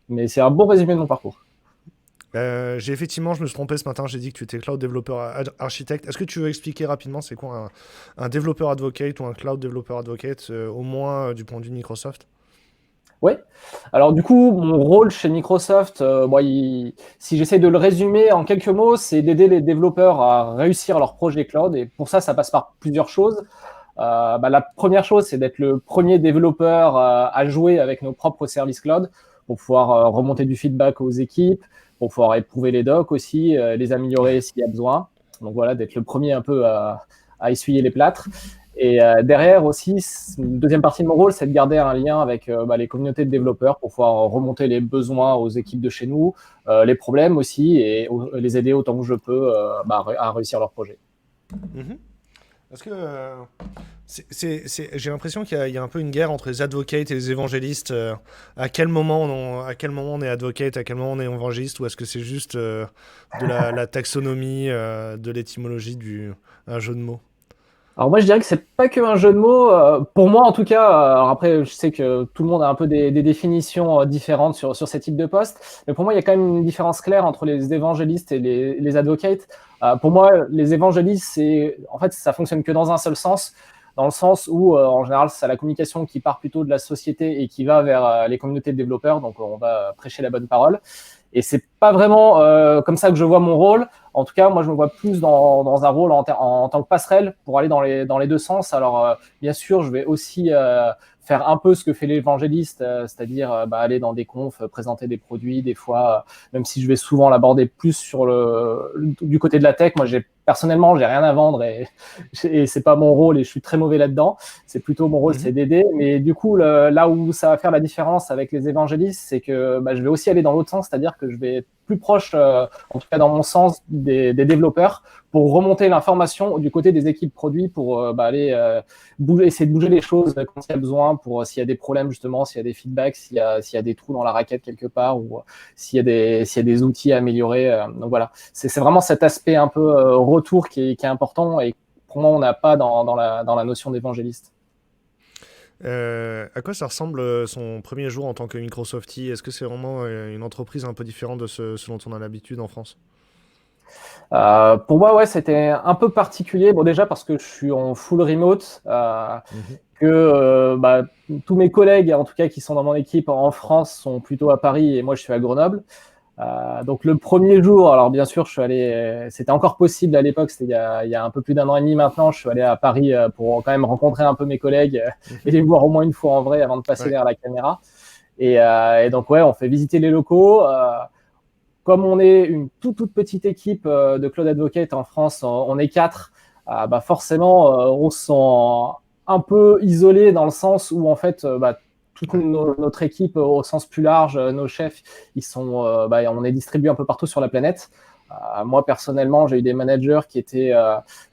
Mais c'est un bon résumé de mon parcours. Je me suis trompé ce matin, j'ai dit que tu étais cloud développeur architecte. Est-ce que tu veux expliquer rapidement c'est quoi un développeur advocate ou un cloud développeur advocate, au moins du point de vue de Microsoft? Ouais. Alors du coup, mon rôle chez Microsoft, si j'essaie de le résumer en quelques mots, c'est d'aider les développeurs à réussir leur projet cloud. Et pour ça passe par plusieurs choses. La première chose, c'est d'être le premier développeur à jouer avec nos propres services cloud pour pouvoir remonter du feedback aux équipes, pour pouvoir éprouver les docs aussi, les améliorer s'il y a besoin. Donc voilà, d'être le premier un peu à essuyer les plâtres. Et derrière aussi, une deuxième partie de mon rôle, c'est de garder un lien avec les communautés de développeurs pour pouvoir remonter les besoins aux équipes de chez nous, les problèmes aussi, et les aider autant que je peux à réussir leur projet. Mhm. Est-ce que j'ai l'impression qu'il y a un peu une guerre entre les advocates et les évangélistes. À quel moment on est advocate, à quel moment on est évangéliste, ou est-ce que c'est juste de la taxonomie, de l'étymologie un jeu de mots? Alors moi, je dirais que c'est pas que un jeu de mots. Pour moi, en tout cas, alors après, je sais que tout le monde a un peu des définitions différentes sur ces types de postes, mais pour moi, il y a quand même une différence claire entre les évangélistes et les advocates. Pour moi, les évangélistes, en fait, ça fonctionne que dans un seul sens, dans le sens où, en général, c'est la communication qui part plutôt de la société et qui va vers les communautés de développeurs, donc on va prêcher la bonne parole. Et c'est pas vraiment comme ça que je vois mon rôle. En tout cas, moi, je me vois plus dans un rôle en tant que passerelle pour aller dans les deux sens. Alors, bien sûr, je vais aussi faire un peu ce que fait l'évangéliste, c'est-à-dire aller dans des confs, présenter des produits, des fois, même si je vais souvent l'aborder plus du côté de la tech. Moi, personnellement, j'ai rien à vendre et c'est pas mon rôle et je suis très mauvais là-dedans. C'est plutôt mon rôle, c'est d'aider. Mais du coup, là où ça va faire la différence avec les évangélistes, c'est que je vais aussi aller dans l'autre sens, c'est-à-dire que je vais être plus proche, en tout cas dans mon sens, des développeurs pour remonter l'information du côté des équipes produits pour aller essayer de bouger les choses quand il y a besoin, pour s'il y a des problèmes justement, s'il y a des feedbacks, s'il y a des trous dans la raquette quelque part ou s'il y a des outils à améliorer. Donc voilà, c'est vraiment cet aspect un peu retour qui est important et pour moi on n'a pas dans la notion d'évangéliste. À quoi ça ressemble son premier jour en tant que Microsoftie? Est-ce que c'est vraiment une entreprise un peu différente de ce dont on a l'habitude en France? Pour moi, ouais, c'était un peu particulier. Bon, déjà parce que je suis en full remote, que tous mes collègues, en tout cas qui sont dans mon équipe en France, sont plutôt à Paris et moi je suis à Grenoble. Donc le premier jour, alors bien sûr, je suis allé, c'était encore possible à l'époque, c'était il y a un peu plus d'un an et demi maintenant, je suis allé à Paris pour quand même rencontrer un peu mes collègues et les voir au moins une fois en vrai avant de passer derrière la caméra. Et donc ouais, on fait visiter les locaux. Comme on est une toute petite équipe de Cloud Advocate en France, on est 4, forcément, on se sent un peu isolé dans le sens où, en fait, toute notre équipe, au sens plus large, nos chefs, ils sont, on est distribués un peu partout sur la planète. Moi, personnellement, j'ai eu des managers qui étaient,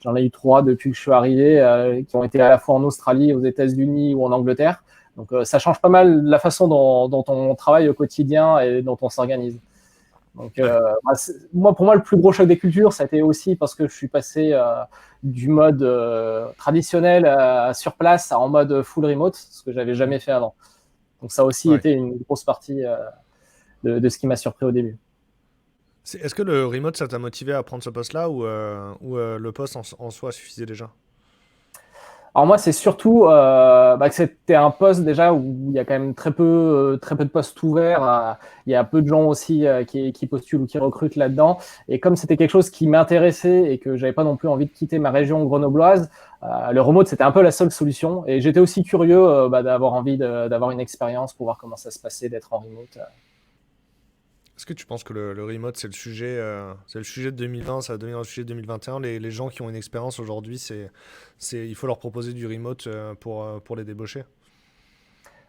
j'en ai eu 3 depuis que je suis arrivé, qui ont été à la fois en Australie, aux États-Unis ou en Angleterre. Donc, ça change pas mal la façon dont on travaille au quotidien et dont on s'organise. Donc, pour moi, le plus gros choc des cultures, ça a été aussi parce que je suis passé du mode traditionnel sur place en mode full remote, ce que j'avais jamais fait avant. Donc, ça a aussi été une grosse partie de ce qui m'a surpris au début. Est-ce que le remote, ça t'a motivé à prendre ce poste-là ou le poste en soi suffisait déjà? Alors moi, c'est surtout que c'était un poste déjà où il y a quand même très peu de postes ouverts. Il y a peu de gens aussi qui postulent ou qui recrutent là-dedans. Et comme c'était quelque chose qui m'intéressait et que j'avais pas non plus envie de quitter ma région grenobloise, le remote, c'était un peu la seule solution. Et j'étais aussi curieux d'avoir envie d'avoir une expérience pour voir comment ça se passait d'être en remote. Est-ce que tu penses que le remote, c'est le sujet de 2020, ça va devenir le sujet de 2021? Les gens qui ont une expérience aujourd'hui, il faut leur proposer du remote pour les débaucher?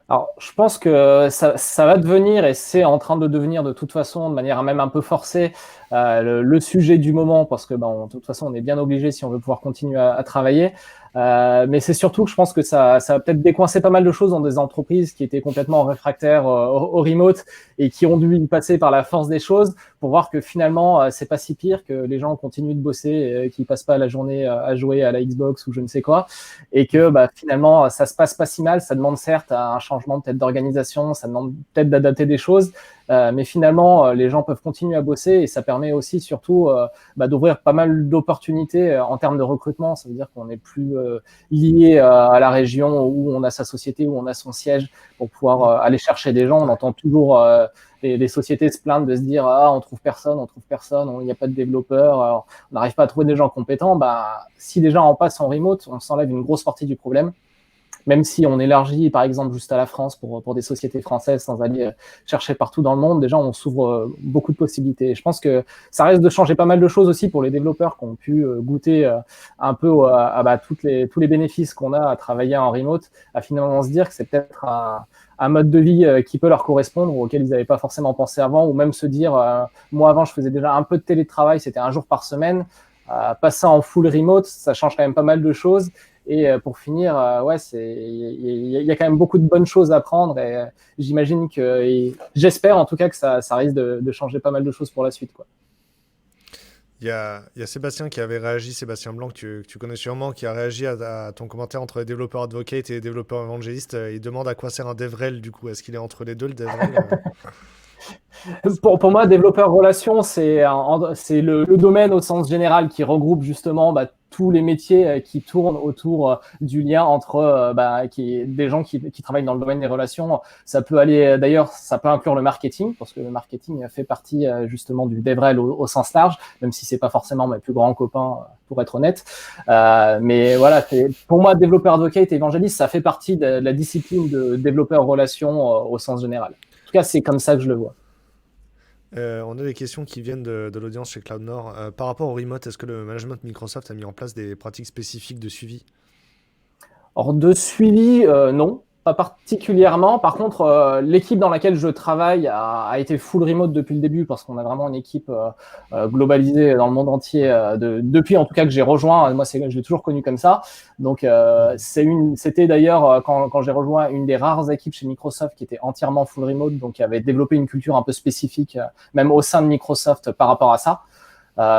Alors, je pense que ça va devenir, et c'est en train de devenir de toute façon, de manière même un peu forcée, le sujet du moment, parce que de toute façon, on est bien obligé si on veut pouvoir continuer à travailler. Mais c'est surtout que je pense que ça va peut-être décoincer pas mal de choses dans des entreprises qui étaient complètement réfractaires au remote et qui ont dû y passer par la force des choses pour voir que finalement, c'est pas si pire, que les gens continuent de bosser, qu'ils passent pas la journée à jouer à la Xbox ou je ne sais quoi, et que finalement, ça se passe pas si mal. Ça demande certes un changement peut-être d'organisation, ça demande peut-être d'adapter des choses, mais finalement, les gens peuvent continuer à bosser et ça permet aussi surtout d'ouvrir pas mal d'opportunités en termes de recrutement. Ça veut dire qu'on n'est plus lié à la région où on a sa société, où on a son siège pour pouvoir aller chercher des gens. On entend toujours les sociétés se plaindre de se dire on trouve personne, il n'y a pas de développeurs, on n'arrive pas à trouver des gens compétents. Si déjà on passe en remote, on s'enlève une grosse partie du problème. Même si on élargit, par exemple, juste à la France pour des sociétés françaises sans aller chercher partout dans le monde, déjà, on s'ouvre beaucoup de possibilités. Et je pense que ça risque de changer pas mal de choses aussi pour les développeurs qui ont pu goûter un peu à tous les bénéfices qu'on a à travailler en remote, à finalement se dire que c'est peut-être un mode de vie qui peut leur correspondre ou auquel ils n'avaient pas forcément pensé avant, ou même se dire, moi, avant, je faisais déjà un peu de télétravail, c'était un jour par semaine. Passer en full remote, ça change quand même pas mal de choses. Et pour finir, il y a quand même beaucoup de bonnes choses à apprendre et j'imagine j'espère en tout cas que ça risque de changer pas mal de choses pour la suite, quoi. Il y a Sébastien qui avait réagi, Sébastien Blanc, que tu connais sûrement, qui a réagi à ton commentaire entre les développeurs advocate et les développeurs évangélistes. Il demande à quoi sert un DevRel du coup. Est-ce qu'il est entre les deux, le DevRel? Pour moi, développeur relation, c'est le domaine au sens général qui regroupe justement tous les métiers qui tournent autour du lien entre des gens qui travaillent dans le domaine des relations. Ça peut aller, d'ailleurs, ça peut inclure le marketing, parce que le marketing fait partie justement du DevRel au sens large, même si c'est pas forcément mes plus grands copains, pour être honnête. Mais voilà, pour moi, développeur advocate et évangéliste, ça fait partie de la discipline de développeur relation au sens général. En tout cas, c'est comme ça que je le vois. On a des questions qui viennent de l'audience chez Cloud Nord. Par rapport au remote, est-ce que le management Microsoft a mis en place des pratiques spécifiques de suivi? Alors, de suivi, non, pas particulièrement. Par contre, l'équipe dans laquelle je travaille a été full remote depuis le début parce qu'on a vraiment une équipe globalisée dans le monde entier depuis en tout cas que j'ai rejoint. Moi, je l'ai toujours connu comme ça. Donc, c'était d'ailleurs quand j'ai rejoint une des rares équipes chez Microsoft qui était entièrement full remote, donc qui avait développé une culture un peu spécifique, même au sein de Microsoft par rapport à ça.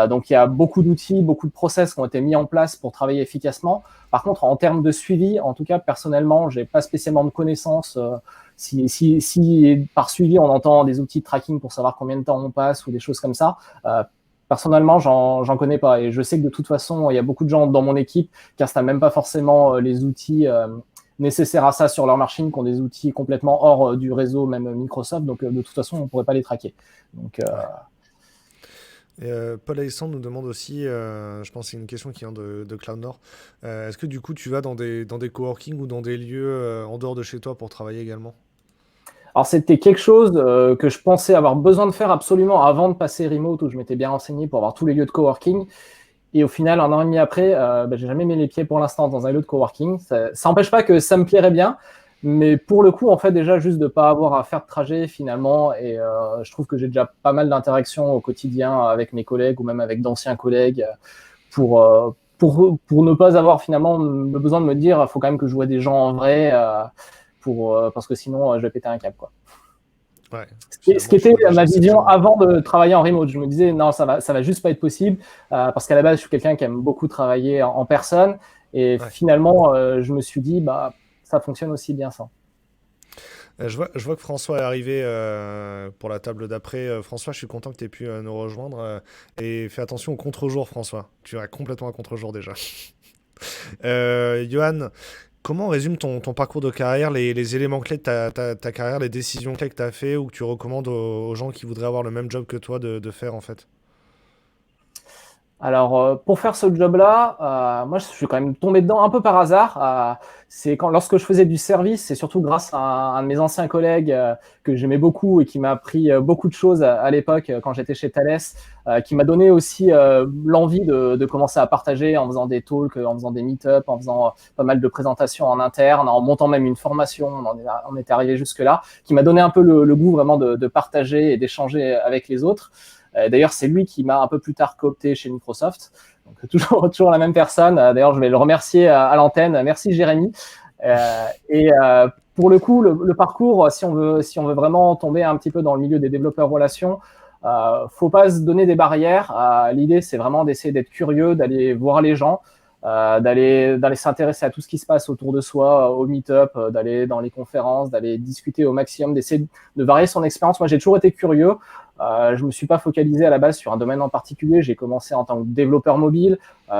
Donc, il y a beaucoup d'outils, beaucoup de process qui ont été mis en place pour travailler efficacement. Par contre, en termes de suivi, en tout cas, personnellement, j'ai pas spécialement de connaissances. Si par suivi, on entend des outils de tracking pour savoir combien de temps on passe ou des choses comme ça, personnellement, j'en connais pas. Et je sais que de toute façon, il y a beaucoup de gens dans mon équipe qui n'installent même pas forcément les outils nécessaires à ça sur leur machine, qui ont des outils complètement hors du réseau, même Microsoft. Donc, de toute façon, on ne pourrait pas les traquer. Donc, Paul Alexandre nous demande aussi, je pense que c'est une question qui vient de Cloud Nord, est-ce que du coup tu vas dans des coworking ou dans des lieux en dehors de chez toi pour travailler également? Alors c'était quelque chose que je pensais avoir besoin de faire absolument avant de passer remote, où je m'étais bien renseigné pour avoir tous les lieux de coworking. Et au final, 1 an et demi après, j'ai jamais mis les pieds pour l'instant dans un lieu de coworking. Ça n'empêche pas que ça me plairait bien. Mais pour le coup, en fait, déjà, juste de ne pas avoir à faire de trajet finalement, et je trouve que j'ai déjà pas mal d'interactions au quotidien avec mes collègues ou même avec d'anciens collègues pour ne pas avoir finalement le besoin de me dire il faut quand même que je vois des gens en vrai parce que sinon je vais péter un câble, quoi. Ouais, Ce qui était ma vision avant de travailler en remote. Je me disais non, ça va juste pas être possible parce qu'à la base, je suis quelqu'un qui aime beaucoup travailler en personne et finalement, je me suis dit ça fonctionne aussi bien ça. Je vois que François est arrivé pour la table d'après. François, je suis content que tu aies pu nous rejoindre. Et fais attention au contre-jour, François. Tu as complètement un contre-jour déjà. Johan, comment on résume ton parcours de carrière, les éléments clés de ta carrière, les décisions clés que tu as fait ou que tu recommandes aux gens qui voudraient avoir le même job que toi de faire en fait? Alors, pour faire ce job-là, moi, je suis quand même tombé dedans un peu par hasard. Lorsque je faisais du service, c'est surtout grâce à un de mes anciens collègues que j'aimais beaucoup et qui m'a appris beaucoup de choses à l'époque quand j'étais chez Thales, qui m'a donné aussi l'envie de commencer à partager en faisant des talks, en faisant des meet-up, en faisant pas mal de présentations en interne, en montant même une formation. On était arrivé jusque-là, qui m'a donné un peu le goût vraiment de partager et d'échanger avec les autres. D'ailleurs, c'est lui qui m'a un peu plus tard coopté chez Microsoft. Donc, toujours la même personne. D'ailleurs, je vais le remercier à l'antenne. Merci, Jérémy. Pour le coup, le parcours, si on veut vraiment tomber un petit peu dans le milieu des développeurs relations, faut pas se donner des barrières. L'idée, c'est vraiment d'essayer d'être curieux, d'aller voir les gens, d'aller s'intéresser à tout ce qui se passe autour de soi, au meet-up, d'aller dans les conférences, d'aller discuter au maximum, d'essayer de varier son expérience. Moi, j'ai toujours été curieux. Je me suis pas focalisé à la base sur un domaine en particulier. J'ai commencé en tant que développeur mobile.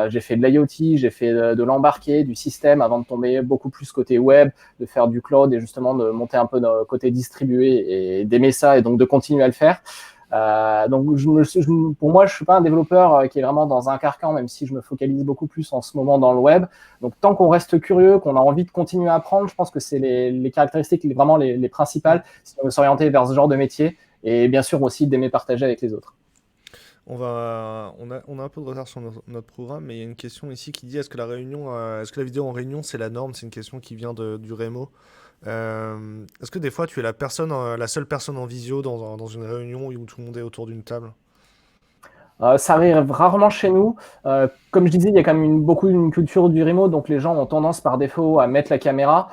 J'ai fait de l'IoT, j'ai fait de l'embarqué, du système avant de tomber beaucoup plus côté web, de faire du cloud et justement de monter un peu côté distribué et d'aimer ça et donc de continuer à le faire. Donc pour moi, je suis pas un développeur qui est vraiment dans un carcan, même si je me focalise beaucoup plus en ce moment dans le web. Donc tant qu'on reste curieux, qu'on a envie de continuer à apprendre, je pense que c'est les caractéristiques vraiment les principales si on veut s'orienter vers ce genre de métier. Et bien sûr aussi d'aimer partager avec les autres. On a un peu de retard sur notre programme, mais il y a une question ici qui dit est-ce que la vidéo en réunion c'est la norme? C'est une question qui vient du Rémo. Est-ce que des fois tu es la seule personne en visio dans une réunion où tout le monde est autour d'une table? Ça arrive rarement chez nous. Comme je disais, il y a quand même beaucoup une culture du remote, donc les gens ont tendance par défaut à mettre la caméra,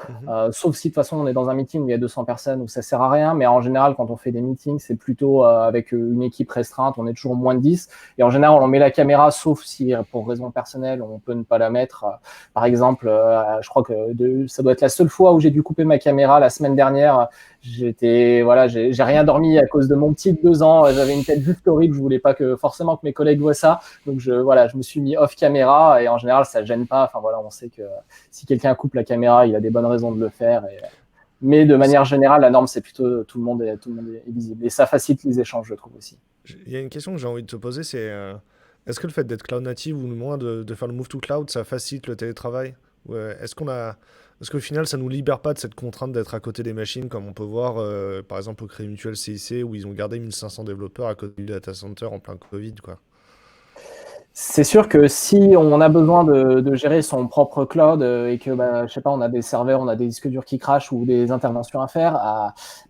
sauf si de toute façon on est dans un meeting où il y a 200 personnes où ça sert à rien, mais en général quand on fait des meetings, c'est plutôt avec une équipe restreinte, on est toujours moins de 10, et en général on met la caméra, sauf si pour raison personnelle on peut ne pas la mettre. Par exemple, je crois que ça doit être la seule fois où j'ai dû couper ma caméra la semaine dernière. J'ai rien dormi à cause de mon petit de 2 ans, j'avais une tête juste horrible, je voulais pas forcément que mes collègues voient ça, donc je me suis mis off caméra et en général ça gêne pas. Enfin voilà, on sait que si quelqu'un coupe la caméra, il a des bonnes raisons de le faire. Mais de manière générale, la norme c'est plutôt tout le monde est visible et ça facilite les échanges, je trouve aussi. Il y a une question que j'ai envie de te poser, c'est est-ce que le fait d'être cloud native ou moins de faire le move to cloud, ça facilite le télétravail? Est-ce qu'au final, ça nous libère pas de cette contrainte d'être à côté des machines, comme on peut voir, par exemple, au Crédit Mutuel CIC, où ils ont gardé 1500 développeurs à côté du data center en plein Covid, quoi. C'est sûr que si on a besoin de gérer son propre cloud et que, je sais pas, on a des serveurs, on a des disques durs qui crashent ou des interventions à faire,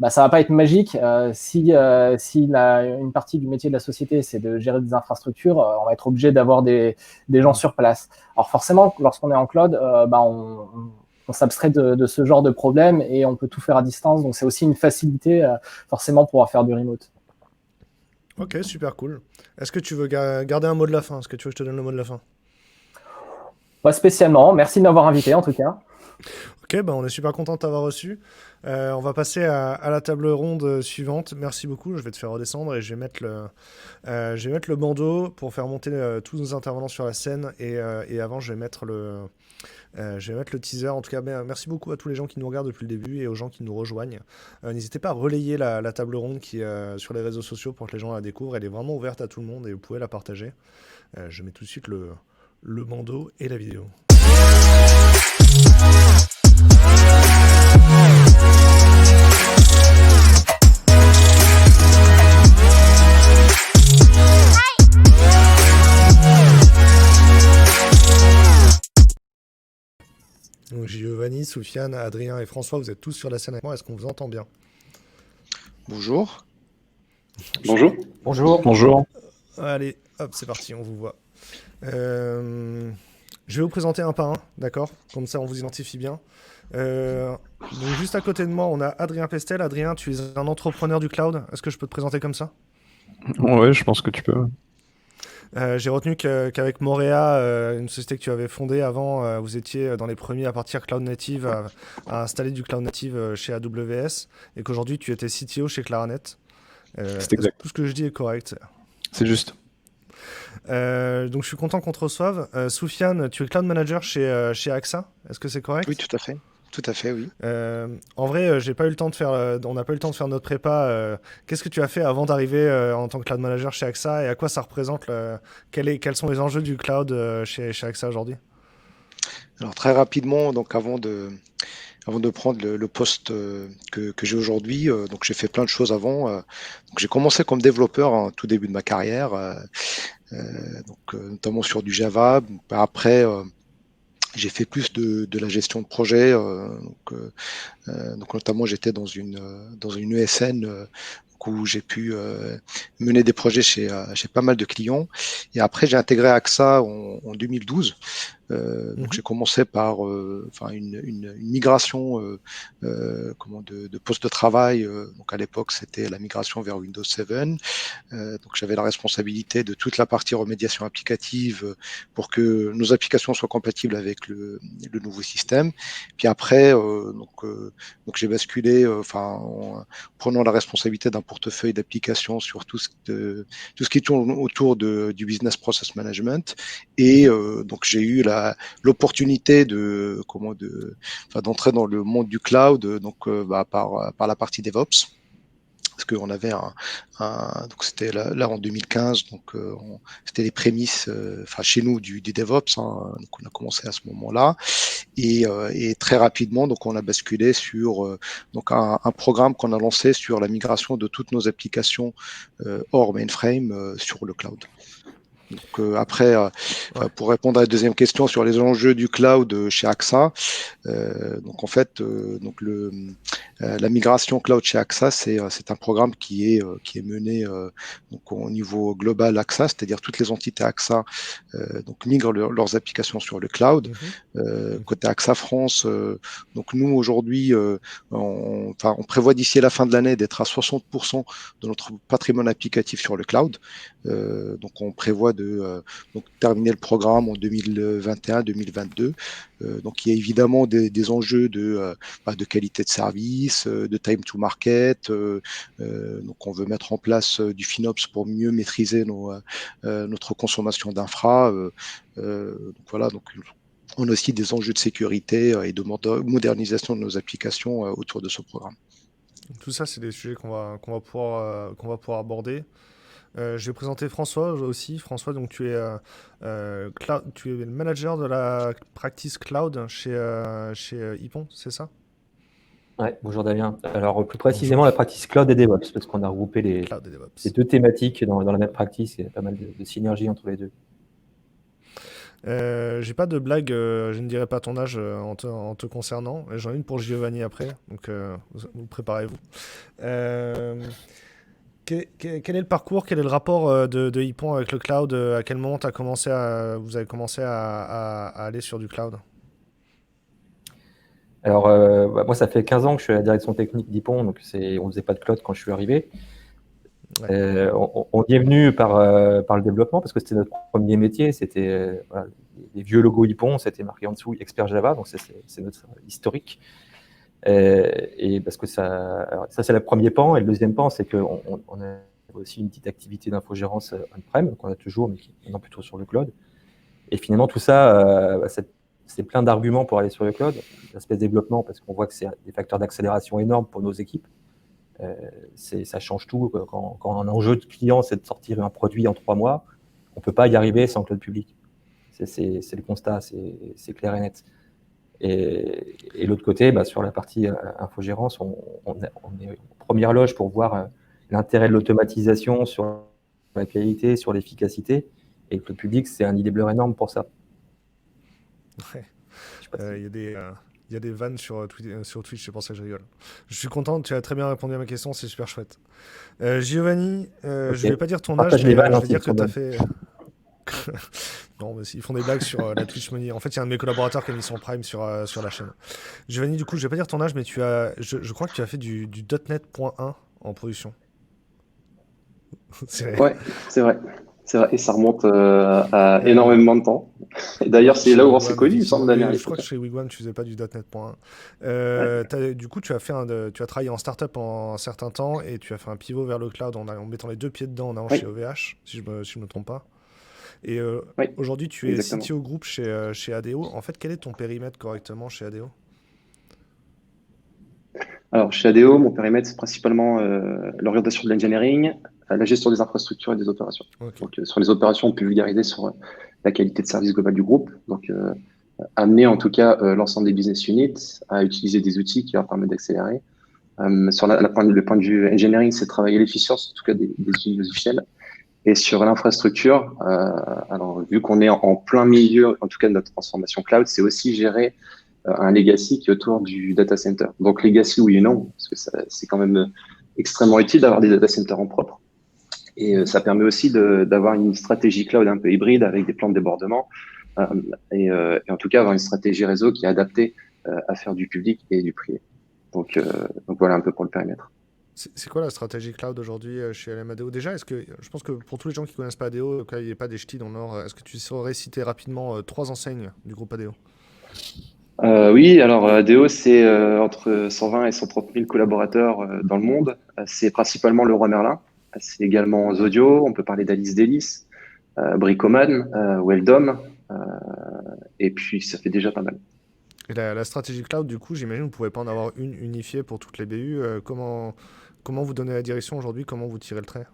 ça va pas être magique. Si une partie du métier de la société, c'est de gérer des infrastructures, on va être obligé d'avoir des gens sur place. Alors forcément, lorsqu'on est en cloud, on s'abstrait de ce genre de problème et on peut tout faire à distance. Donc, c'est aussi une facilité, forcément, pour pouvoir faire du remote. Ok, super cool. Est-ce que tu veux garder un mot de la fin? Est-ce que tu veux que je te donne le mot de la fin? Pas spécialement. Merci de m'avoir invité, en tout cas. Ok, on est super content de t'avoir reçu. On va passer à la table ronde suivante. Merci beaucoup. Je vais te faire redescendre et je vais mettre le bandeau pour faire monter tous nos intervenants sur la scène. Et avant, je vais mettre le teaser. En tout cas, merci beaucoup à tous les gens qui nous regardent depuis le début et aux gens qui nous rejoignent. N'hésitez pas à relayer la table ronde qui sur les réseaux sociaux pour que les gens la découvrent. Elle est vraiment ouverte à tout le monde et vous pouvez la partager. Je mets tout de suite le bandeau et la vidéo. Donc Giovanni, Soufiane, Adrien et François, vous êtes tous sur la scène avec moi. Est-ce qu'on vous entend bien? Bonjour. Bonjour. Bonjour. Bonjour. Allez, hop, c'est parti, on vous voit. Je vais vous présenter un par un, d'accord? Comme ça, on vous identifie bien. Donc juste à côté de moi, on a Adrien Pestel. Adrien, tu es un entrepreneur du cloud. Est-ce que je peux te présenter comme ça? Ouais, je pense que tu peux. J'ai retenu qu'avec Morea, une société que tu avais fondée avant, vous étiez dans les premiers à partir cloud native, à installer du cloud native chez AWS, et qu'aujourd'hui tu étais CTO chez Claranet. C'est exact. Tout ce que je dis est correct? C'est juste. Donc je suis content qu'on te reçoive. Soufiane, tu es cloud manager chez AXA. Est-ce que c'est correct? Oui, tout à fait. Tout à fait, oui. En vrai, j'ai pas eu le temps de faire, on n'a pas eu le temps de faire notre prépa. Qu'est-ce que tu as fait avant d'arriver en tant que cloud manager chez AXA et à quoi ça représente quels sont les enjeux du cloud chez AXA aujourd'hui? Alors très rapidement, donc avant de prendre le poste que j'ai aujourd'hui, donc j'ai fait plein de choses avant. Donc j'ai commencé comme développeur en tout début de ma carrière, notamment sur du Java. Après, j'ai fait plus de la gestion de projet. Donc notamment, j'étais dans une ESN où j'ai pu mener des projets chez pas mal de clients. Et après, j'ai intégré AXA en 2012. Donc j'ai commencé par une migration de poste de travail. Donc à l'époque, c'était la migration vers Windows 7. Donc j'avais la responsabilité de toute la partie remédiation applicative pour que nos applications soient compatibles avec le nouveau système. Puis après, donc j'ai basculé, en prenant la responsabilité d'un portefeuille d'applications sur tout ce qui tourne autour du business process management. Et donc j'ai eu l'opportunité d'entrer dans le monde du cloud, par la partie DevOps. Parce qu'on avait donc c'était là en 2015, donc c'était les prémices, chez nous du DevOps, hein, donc on a commencé à ce moment-là, et très rapidement, donc on a basculé sur donc un programme qu'on a lancé sur la migration de toutes nos applications hors mainframe sur le cloud. Donc après, pour répondre à la deuxième question sur les enjeux du cloud chez AXA, donc en fait, la migration cloud chez AXA, c'est un programme qui est mené donc au niveau global AXA, c'est-à-dire toutes les entités AXA donc migrent leurs applications sur le cloud. Côté AXA France, donc nous aujourd'hui, on prévoit d'ici à la fin de l'année d'être à 60% de notre patrimoine applicatif sur le cloud. Donc on prévoit de terminer le programme en 2021-2022. Donc il y a évidemment des enjeux de qualité de service, de time to market. Donc on veut mettre en place du FinOps pour mieux maîtriser notre consommation d'infra. Donc voilà, donc on a aussi des enjeux de sécurité et de modernisation de nos applications autour de ce programme. Tout ça, c'est des sujets qu'on va pouvoir aborder. Je vais présenter François aussi. François, donc tu es le manager de la practice cloud chez Ypon, c'est ça? Ouais, bonjour Damien. Alors plus précisément la practice cloud et DevOps, parce qu'on a regroupé les deux thématiques dans la même practice. Il y a pas mal de synergie entre les deux. J'ai pas de blague, je ne dirai pas ton âge en te concernant. J'en ai une pour Giovanni après, donc vous préparez-vous. Quel est le parcours, quel est le rapport de Ypon avec le cloud? À quel moment vous avez commencé à aller sur du cloud? Alors, moi, ça fait 15 ans que je suis à la direction technique d'Ypon, donc on ne faisait pas de cloud quand je suis arrivé. Ouais. On y est venu par le développement, parce que c'était notre premier métier. C'était les vieux logos Ypon, c'était marqué en dessous Expert Java, donc c'est notre historique. Et parce que ça c'est le premier pan, et le deuxième pan, c'est qu'on a aussi une petite activité d'infogérance on-prem qu'on a toujours, mais qui est maintenant plutôt sur le cloud. Et finalement, tout ça, c'est plein d'arguments pour aller sur le cloud. L'aspect développement, parce qu'on voit que c'est des facteurs d'accélération énormes pour nos équipes. Ça change tout. Quand un enjeu de client, c'est de sortir un produit en 3 mois, on ne peut pas y arriver sans cloud public. C'est le constat, c'est clair et net. Et l'autre côté, sur la partie infogérance, on est en première loge pour voir l'intérêt de l'automatisation sur la qualité, sur l'efficacité. Et le public, c'est un enabler énorme pour ça. Ouais. Je sais pas si- Il y a des vannes sur Twitch, c'est pour ça que je rigole. Je suis content, tu as très bien répondu à ma question, c'est super chouette. Giovanni, Ok. je vais pas dire ton âge, Partage mais les vannes, je hein, vais s'ils dire que sont tu as bonnes. fait. Non, mais ils font des blagues sur la Twitch Money. En fait, il y a un de mes collaborateurs qui a mis son Prime sur la chaîne. Giovanni, du coup, je vais pas dire ton âge, mais je crois que tu as fait du .NET.1 en production. C'est- Ouais, c'est vrai. C'est vrai. Et ça remonte à Euh, énormément de temps. Et d'ailleurs, c'est Chez là où on s'est Wigwam, connus, il me effectivement. semble, Damien, à Mais je crois que l'époque. chez Wigwam, tu faisais pas du .NET.1. Ouais. Du coup, tu as travaillé en startup en un certain temps et tu as fait un pivot vers le cloud en mettant les deux pieds dedans en allant chez Oui, OVH, si je me trompe pas. Et oui, aujourd'hui, tu es exactement. CTO groupe chez ADO. En fait, quel est ton périmètre correctement chez ADO? Alors, chez ADO, mon périmètre, c'est principalement l'orientation de l'engineering, la gestion des infrastructures et des opérations. Ok. Donc, sur les opérations, on peut vulgariser sur la qualité de service global du groupe. Donc, amener en tout cas l'ensemble des business units à utiliser des outils qui leur permettent d'accélérer. Sur le point de vue engineering, c'est travailler l'efficience, en tout cas des outils logiciels. Et sur l'infrastructure, alors vu qu'on est en plein milieu, en tout cas de notre transformation cloud, c'est aussi gérer un legacy qui est autour du data center. Donc legacy, oui et non, parce que c'est quand même extrêmement utile d'avoir des data centers en propre. Et ça permet aussi d'avoir une stratégie cloud un peu hybride avec des plans de débordement euh, et en tout cas avoir une stratégie réseau qui est adaptée à faire du public et du privé. Donc voilà un peu pour le périmètre. C'est quoi la stratégie cloud aujourd'hui chez LM ADO? Déjà, je pense que pour tous les gens qui connaissent pas ADO, qu'il n'y ait pas des ch'tis dans le Nord, est-ce que tu saurais citer rapidement trois enseignes du groupe ADO? Oui, alors ADO, c'est entre 120 et 130 000 collaborateurs dans le monde. C'est principalement Leroy Merlin. C'est également Zodio, on peut parler d'Alice Delis, Bricoman, Weldom, et puis ça fait déjà pas mal. Et la stratégie cloud, du coup, j'imagine que vous ne pouvez pas en avoir une unifiée pour toutes les BU. Comment vous donnez la direction aujourd'hui? Comment vous tirez le trait?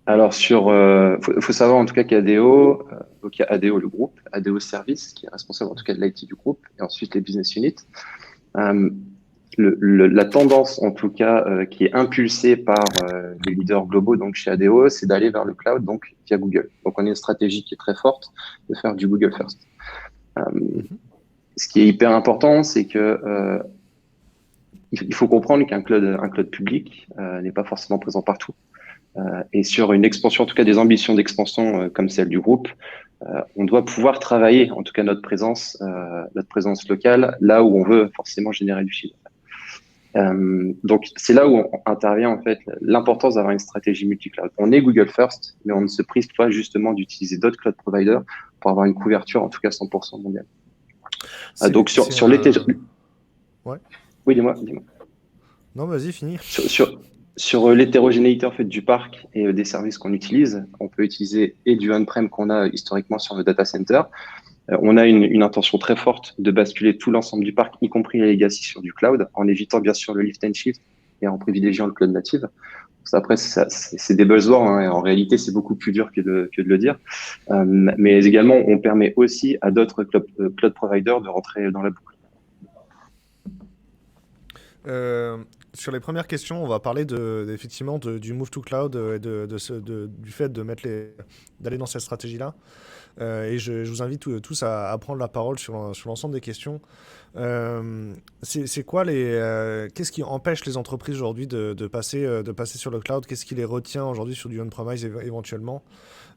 Alors faut savoir en tout cas qu'ADO, donc il y a ADO le groupe, ADO Service qui est responsable en tout cas de l'IT du groupe, et ensuite les business units. Euh, la tendance en tout cas qui est impulsée par les leaders globaux donc chez ADO, c'est d'aller vers le cloud donc via Google. Donc on a une stratégie qui est très forte de faire du Google First. Euh, Mhm. Ce qui est hyper important, c'est que il faut comprendre qu'un cloud public n'est pas forcément présent partout. Et sur une expansion, en tout cas des ambitions d'expansion comme celle du groupe, on doit pouvoir travailler, en tout cas notre présence locale, là où on veut forcément générer du chiffre. Donc c'est là où intervient en fait l'importance d'avoir une stratégie multi-cloud. On est Google First, mais on ne se prive pas justement d'utiliser d'autres cloud providers pour avoir une couverture en tout cas 100% mondiale. Donc sur l'été, Ouais. oui, dis-moi. Non, vas-y, fini. Sur l'hétérogénéité en fait du parc et des services qu'on utilise, on peut utiliser et du on-prem qu'on a historiquement sur le data center. On a une intention très forte de basculer tout l'ensemble du parc, y compris les legacy, sur du cloud, en évitant bien sûr le lift and shift et en privilégiant le cloud native. Après, c'est des buzzwords, hein, et en réalité, c'est beaucoup plus dur que de le dire. Mais également, on permet aussi à d'autres cloud providers de rentrer dans la boucle. Sur les premières questions, on va parler effectivement du move to cloud et du fait d'aller dans cette stratégie-là. Et je vous invite tous à prendre la parole sur l'ensemble des questions. C'est quoi qu'est-ce qui empêche les entreprises aujourd'hui de passer sur le cloud? Qu'est-ce qui les retient aujourd'hui sur du on-premise éventuellement?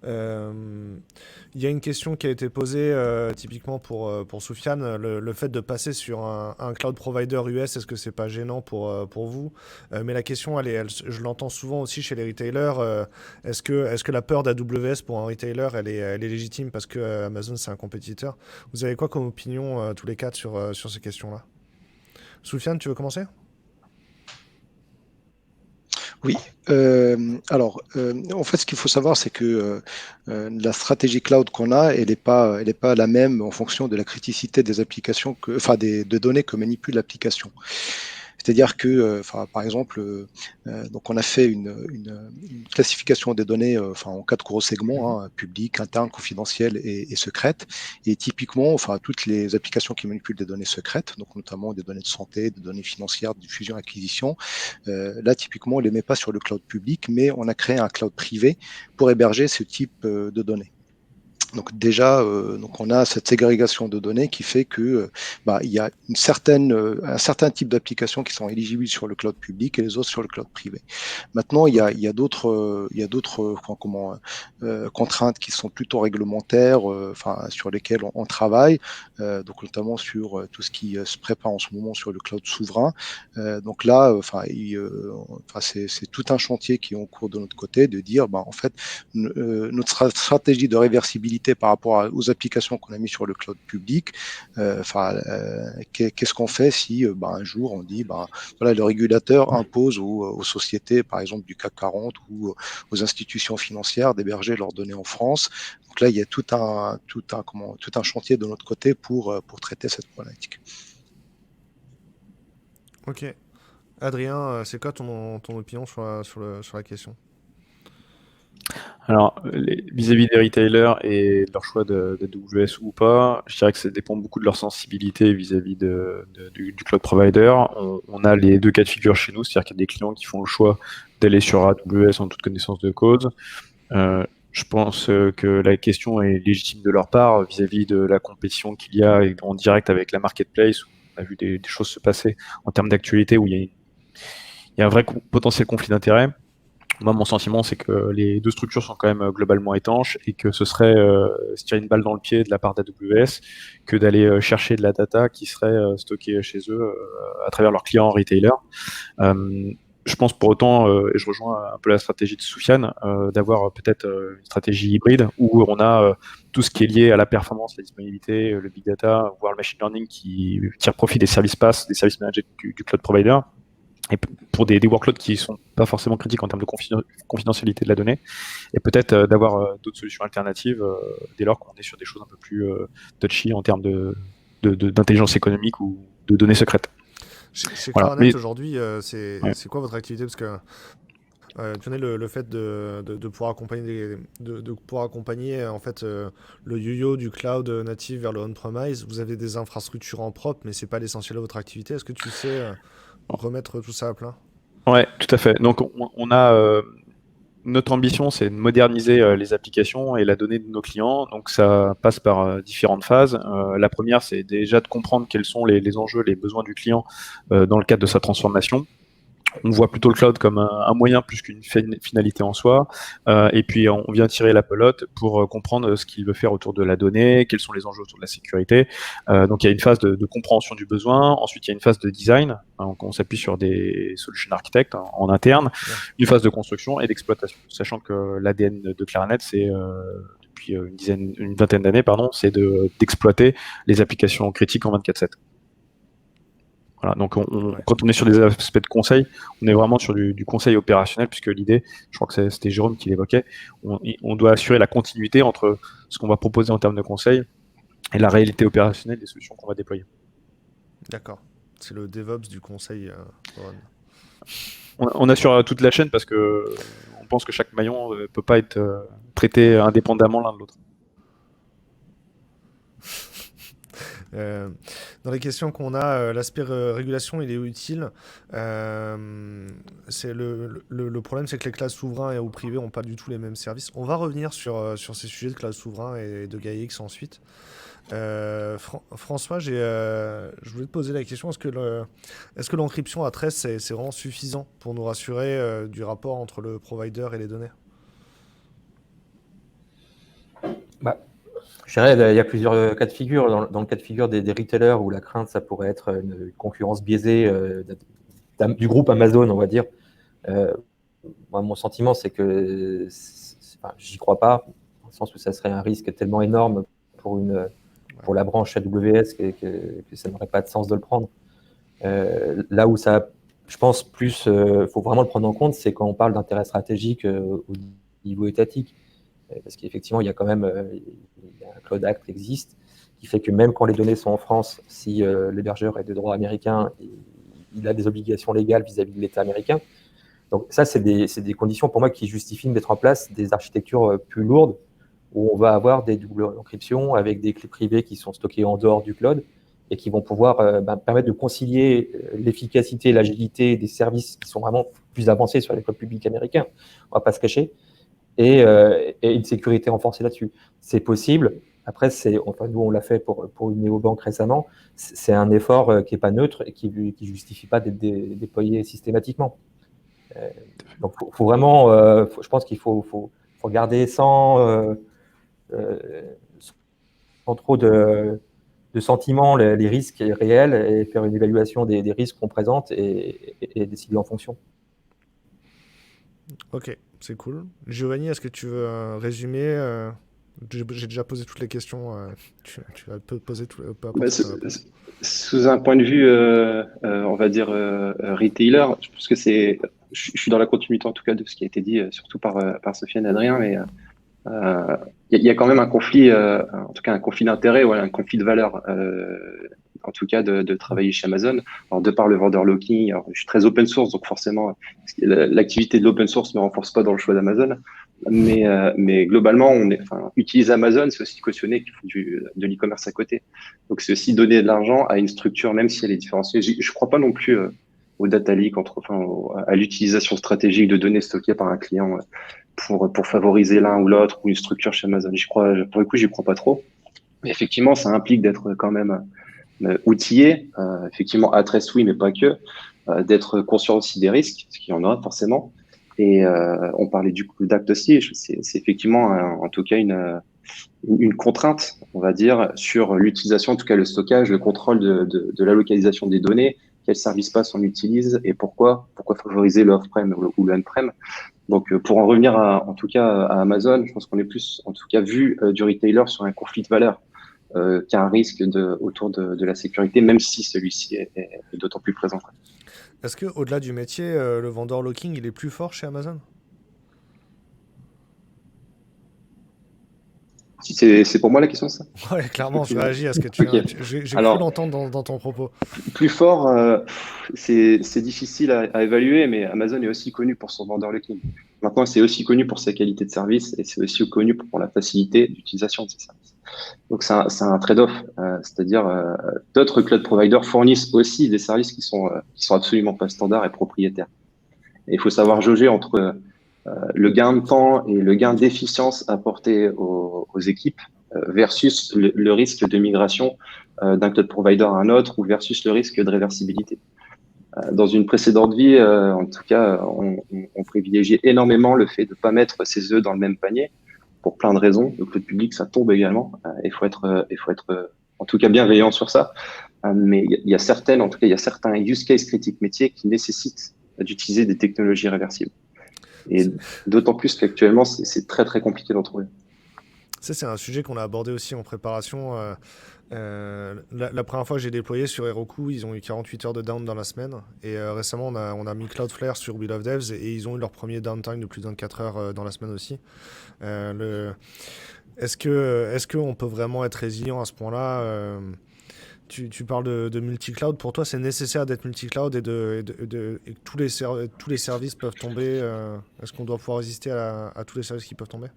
Il y a une question qui a été posée typiquement pour Soufiane, le fait de passer sur un cloud provider US, est-ce que c'est pas gênant pour vous? Mais la question, je l'entends souvent aussi chez les retailers, est-ce que la peur d'AWS pour un retailer, elle est légitime parce que Amazon c'est un compétiteur? Vous avez quoi comme opinion tous les quatre sur ces questions-là? Soufiane, tu veux commencer? Oui. Alors, en fait, ce qu'il faut savoir, c'est que la stratégie cloud qu'on a, elle n'est pas la même en fonction de la criticité des applications, de données que manipule l'application. C'est-à-dire que, par exemple, donc on a fait une classification des données en 4 gros segments, hein, public, interne, confidentiel et secrète. Et typiquement, toutes les applications qui manipulent des données secrètes, donc notamment des données de santé, des données financières, de fusion-acquisition, là, typiquement, on ne les met pas sur le cloud public, mais on a créé un cloud privé pour héberger ce type de données. Donc déjà, donc on a cette ségrégation de données qui fait que il y a un certain type d'applications qui sont éligibles sur le cloud public et les autres sur le cloud privé. Maintenant, il y a d'autres contraintes qui sont plutôt réglementaires, sur lesquelles on travaille, donc notamment sur tout ce qui se prépare en ce moment sur le cloud souverain. Donc là, c'est tout un chantier qui est en cours de notre côté de dire, en fait, notre stratégie de réversibilité par rapport aux applications qu'on a mis sur le cloud public, qu'est-ce qu'on fait si un jour on dit voilà, le régulateur impose aux sociétés par exemple du CAC 40 ou aux institutions financières d'héberger leurs données en France. Donc là il y a tout un chantier de notre côté pour traiter cette problématique. Ok. Adrien, c'est quoi ton opinion sur la question? Alors, vis-à-vis des retailers et de leur choix d'AWS ou pas, je dirais que ça dépend beaucoup de leur sensibilité vis-à-vis du cloud provider. On a les deux cas de figure chez nous, c'est-à-dire qu'il y a des clients qui font le choix d'aller sur AWS en toute connaissance de cause. Je pense que la question est légitime de leur part vis-à-vis de la compétition qu'il y a en direct avec la marketplace, où on a vu des choses se passer en termes d'actualité où il y a un vrai potentiel conflit d'intérêts. Moi, mon sentiment, c'est que les deux structures sont quand même globalement étanches et que ce serait se tirer une balle dans le pied de la part d'AWS que d'aller chercher de la data qui serait stockée chez eux à travers leurs clients retailer. Je pense pour autant, et je rejoins un peu la stratégie de Soufiane, d'avoir peut-être une stratégie hybride où on a tout ce qui est lié à la performance, la disponibilité, le big data, voire le machine learning qui tire profit des services PaaS, des services managés du cloud provider. Et pour des workloads qui sont pas forcément critiques en termes de confidentialité de la donnée, et peut-être d'avoir d'autres solutions alternatives dès lors qu'on est sur des choses un peu plus touchy en termes d'intelligence économique ou de données secrètes. Chez Voilà. Claranet, aujourd'hui, c'est quoi votre activité? Parce que tu connais le fait de pouvoir accompagner en fait le yo-yo du cloud native vers le on-premise. Vous avez des infrastructures en propre, mais c'est pas l'essentiel de votre activité. Est-ce que tu sais remettre tout ça à plat? Ouais, tout à fait. Donc on a notre ambition, c'est de moderniser les applications et la donnée de nos clients. Donc ça passe par différentes phases. La première, c'est déjà de comprendre quels sont les enjeux, les besoins du client dans le cadre de sa transformation. On voit plutôt le cloud comme un moyen plus qu'une finalité en soi. Et puis, on vient tirer la pelote pour comprendre ce qu'il veut faire autour de la donnée, quels sont les enjeux autour de la sécurité. Donc, il y a une phase de compréhension du besoin. Ensuite, il y a une phase de design. Donc, on s'appuie sur des solution architectes en interne. Une phase de construction et d'exploitation. Sachant que l'ADN de Claranet, c'est depuis une vingtaine d'années, c'est d'exploiter les applications critiques en 24/7. Voilà, donc quand on est sur des aspects de conseil, on est vraiment sur du conseil opérationnel, puisque l'idée, je crois que c'était Jérôme qui l'évoquait, on doit assurer la continuité entre ce qu'on va proposer en termes de conseil et la réalité opérationnelle des solutions qu'on va déployer. D'accord. C'est le DevOps du conseil. On assure toute la chaîne parce que on pense que chaque maillon ne peut pas être traité indépendamment l'un de l'autre. Dans les questions qu'on a, l'aspect régulation, il est utile. C'est le problème, c'est que les clouds souverains ou privés n'ont pas du tout les mêmes services. On va revenir sur ces sujets de cloud souverain et de GaiaX ensuite. François, je voulais te poser la question, est-ce que l'encryption à 13, c'est vraiment suffisant pour nous rassurer du rapport entre le provider et les données? Je dirais il y a plusieurs cas de figure. Dans le cas de figure des retailers où la crainte, ça pourrait être une concurrence biaisée du groupe Amazon, on va dire. Moi, mon sentiment, c'est que j'y crois pas, dans le sens où ça serait un risque tellement énorme pour la branche AWS que ça n'aurait pas de sens de le prendre. Là où ça, je pense, plus, faut vraiment le prendre en compte, c'est quand on parle d'intérêt stratégique au niveau étatique. Parce qu'effectivement, il y a quand même un Cloud Act qui existe, qui fait que même quand les données sont en France, si l'hébergeur est de droit américain, il a des obligations légales vis-à-vis de l'État américain. Donc ça, c'est des conditions pour moi qui justifient de mettre en place des architectures plus lourdes, où on va avoir des doubles encryptions avec des clés privées qui sont stockées en dehors du cloud et qui vont pouvoir permettre de concilier l'efficacité et l'agilité des services qui sont vraiment plus avancés sur les clouds publics américains. On ne va pas se cacher. et une sécurité renforcée là-dessus. C'est possible. Après, nous, on l'a fait pour une néobanque récemment. C'est un effort qui n'est pas neutre et qui ne justifie pas d'être déployé systématiquement. Donc, faut vraiment, je pense qu'il faut regarder sans trop de sentiments les risques réels et faire une évaluation des risques qu'on présente et décider en fonction. Ok, c'est cool. Giovanni, est-ce que tu veux résumer J'ai déjà posé toutes les questions. Tu vas poser tout. Sous un point de vue, on va dire retailer, je pense que je suis dans la continuité en tout cas de ce qui a été dit, surtout par Sofiane et Adrien, mais il y a quand même un conflit, en tout cas un conflit d'intérêt, voilà, un conflit de valeur, en tout cas de travailler chez Amazon. Alors de par le vendor locking, alors, je suis très open source, donc forcément l'activité de l'open source ne me renforce pas dans le choix d'Amazon. Mais globalement, utiliser Amazon, c'est aussi cautionner qu'il faut de l'e-commerce à côté. Donc c'est aussi donner de l'argent à une structure, même si elle est différenciée. Je crois pas non plus au data leak, à l'utilisation stratégique de données stockées par un client pour favoriser l'un ou l'autre ou une structure chez Amazon. Pour le coup, j'y crois pas trop. Mais effectivement, ça implique d'être quand même outillé. Effectivement, adresse oui, mais pas que. D'être conscient aussi des risques, parce qu'il y en a forcément. Et on parlait du coup d'acte aussi. C'est effectivement, en tout cas, une contrainte, on va dire, sur l'utilisation, en tout cas le stockage, le contrôle de la localisation des données, quels services pass on utilise et pourquoi favoriser le off-prem ou le on-prem. Donc, pour en revenir en tout cas à Amazon, je pense qu'on est plus, en tout cas, vu du retailer sur un conflit de valeurs qu'un risque autour de la sécurité, même si celui-ci est d'autant plus présent. Est-ce que, au-delà du métier, le vendor locking, il est plus fort chez Amazon? C'est pour moi la question, ça? Ouais, clairement, tu réagis à ce que Okay. J'ai cru Alors, l'entendre dans ton propos. Plus fort, c'est difficile à évaluer, mais Amazon est aussi connu pour son vendor locking. Maintenant, c'est aussi connu pour sa qualité de service et c'est aussi connu pour la facilité d'utilisation de ses services. Donc, c'est un trade-off, c'est-à-dire d'autres cloud providers fournissent aussi des services qui sont absolument pas standards et propriétaires. Et il faut savoir jauger entre le gain de temps et le gain d'efficience apporté aux équipes versus le risque de migration d'un cloud provider à un autre ou versus le risque de réversibilité. Dans une précédente vie, en tout cas, on privilégiait énormément le fait de ne pas mettre ses œufs dans le même panier pour plein de raisons. Le cloud public, ça tombe également. Il faut être en tout cas bienveillant sur ça. Mais il y a certains use cases critiques métiers qui nécessitent d'utiliser des technologies réversibles. Et d'autant plus qu'actuellement, c'est très, très compliqué d'en trouver. Ça, c'est un sujet qu'on a abordé aussi en préparation. La première fois que j'ai déployé sur Heroku, ils ont eu 48 heures de down dans la semaine. Et récemment, on a mis Cloudflare sur Wheel of Devs et ils ont eu leur premier downtime de plus de 24 heures dans la semaine aussi. Est-ce qu'on peut vraiment être résilient à ce point-là? Tu parles de multi-cloud. Pour toi, c'est nécessaire d'être multi-cloud et que tous les services peuvent tomber. Est-ce qu'on doit pouvoir résister à tous les services qui peuvent tomber?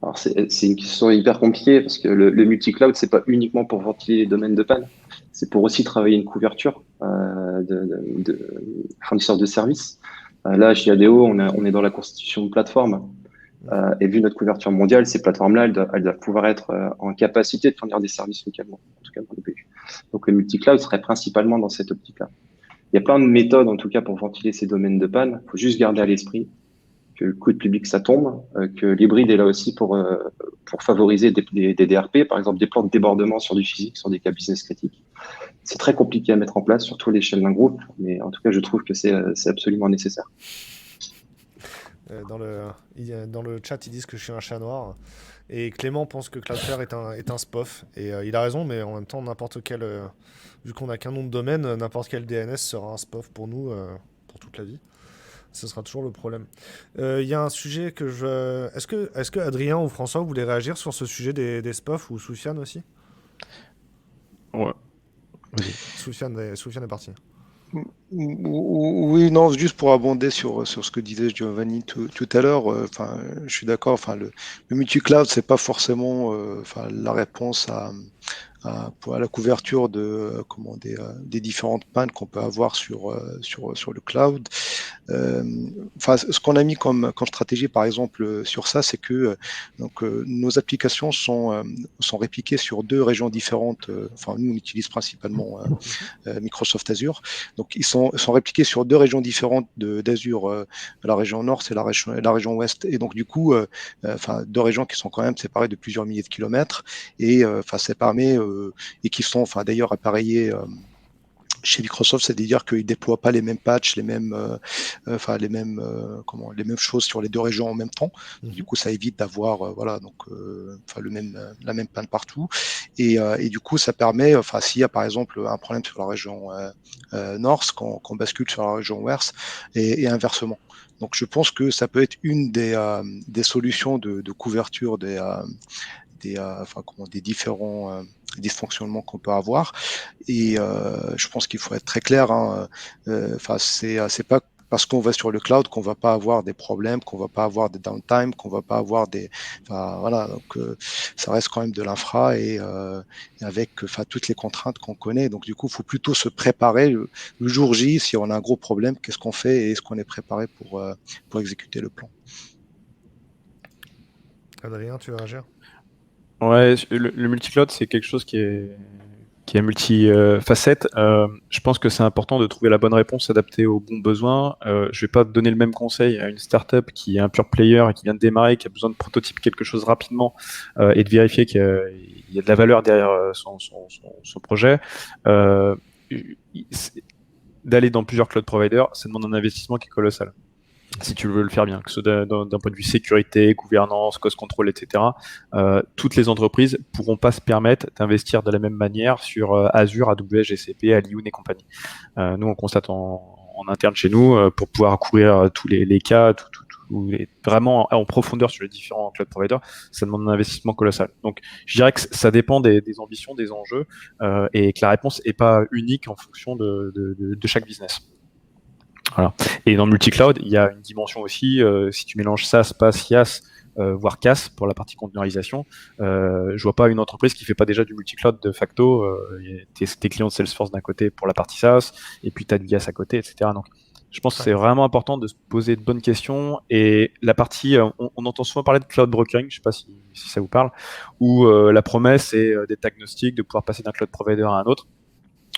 Alors, c'est une question hyper compliquée parce que le multi-cloud, c'est pas uniquement pour ventiler les domaines de panne, c'est pour aussi travailler une couverture de fournisseurs de services. Là, chez ADO, on est dans la constitution de plateforme. Et vu notre couverture mondiale, ces plateformes-là, elles doivent pouvoir être en capacité de fournir des services localement, en tout cas pour le pays. Donc, le multi-cloud serait principalement dans cette optique-là. Il y a plein de méthodes, en tout cas, pour ventiler ces domaines de panne. Il faut juste garder à l'esprit que le cloud public, ça tombe, que l'hybride est là aussi pour favoriser des DRP, par exemple des plans de débordement sur du physique, sur des cas business critiques. C'est très compliqué à mettre en place, surtout à l'échelle d'un groupe, mais en tout cas, je trouve que c'est absolument nécessaire. Dans le chat, ils disent que je suis un chat noir. Et Clément pense que Cloudflare est un SPOF. Et il a raison, mais en même temps, vu qu'on n'a qu'un nom de domaine, n'importe quel DNS sera un SPOF pour nous, pour toute la vie. Ce sera toujours le problème. Il y a un sujet que je... Est-ce que Adrien ou François, vous voulez réagir sur ce sujet des SPOF ou Soufiane aussi? Ouais. Soufiane est parti. Oui, non, juste pour abonder sur ce que disait Giovanni tout à l'heure, je suis d'accord, le multi-cloud, c'est pas forcément la réponse à la couverture des différentes pannes qu'on peut avoir sur le cloud. euh, enfin, ce qu'on a mis comme stratégie, par exemple, sur ça, c'est que nos applications sont répliquées sur 2 régions différentes. Enfin, nous, on utilise principalement Microsoft Azure. Donc, sont répliqués sur 2 régions différentes d'Azure, la région nord, c'est la région ouest. Et donc, du coup, enfin, 2 régions qui sont quand même séparées de plusieurs milliers de kilomètres et enfin, ça permet et qui sont, enfin, d'ailleurs appareillées chez Microsoft, c'est-à-dire qu'ils déploient pas les mêmes patchs, enfin les mêmes choses sur les 2 régions en même temps. Du coup, ça évite d'avoir voilà donc enfin la même panne partout. Et du coup, ça permet, enfin s'il y a par exemple un problème sur la région nord, qu'on bascule sur la région ouest et inversement. Donc, je pense que ça peut être une des solutions de couverture des différents dysfonctionnements qu'on peut avoir. Et je pense qu'il faut être très clair. Enfin, c'est pas parce qu'on va sur le cloud qu'on va pas avoir des problèmes, qu'on va pas avoir des downtime, qu'on va pas avoir des. Enfin, voilà, donc ça reste quand même de l'infra et avec enfin toutes les contraintes qu'on connaît. Donc du coup, il faut plutôt se préparer le jour J. Si on a un gros problème, qu'est-ce qu'on fait et est-ce qu'on est préparé pour exécuter le plan? Adrien, tu veux réagir? Ouais, le multi-cloud, c'est quelque chose qui est multi-facette. Je pense que c'est important de trouver la bonne réponse adaptée aux bons besoins. Je vais pas donner le même conseil à une startup qui est un pure player et qui vient de démarrer, qui a besoin de prototyper quelque chose rapidement et de vérifier qu'il y a de la valeur derrière son projet. D'aller dans plusieurs cloud providers, ça demande un investissement qui est colossal. Si tu veux le faire bien, que ce soit d'un point de vue sécurité, gouvernance, cost control, etc. Toutes les entreprises pourront pas se permettre d'investir de la même manière sur Azure, AWS, GCP, Alioun et compagnie. Nous, on constate en interne chez nous pour pouvoir couvrir tous les cas, vraiment en profondeur sur les différents cloud providers, ça demande un investissement colossal. Donc, je dirais que ça dépend des ambitions, des enjeux, et que la réponse est pas unique en fonction de chaque business. Voilà. Et dans le multi-cloud, il y a une dimension aussi, si tu mélanges SaaS, PaaS, IaaS, voire CaaS pour la partie containerisation, je vois pas une entreprise qui fait pas déjà du multi-cloud de facto. Tes clients de Salesforce d'un côté pour la partie SaaS, et puis tu as du IaaS à côté, etc. Donc, je pense que c'est vraiment important de se poser de bonnes questions. Et la partie, on entend souvent parler de cloud brokering, je sais pas si ça vous parle, où la promesse est d'être agnostique, de pouvoir passer d'un cloud provider à un autre.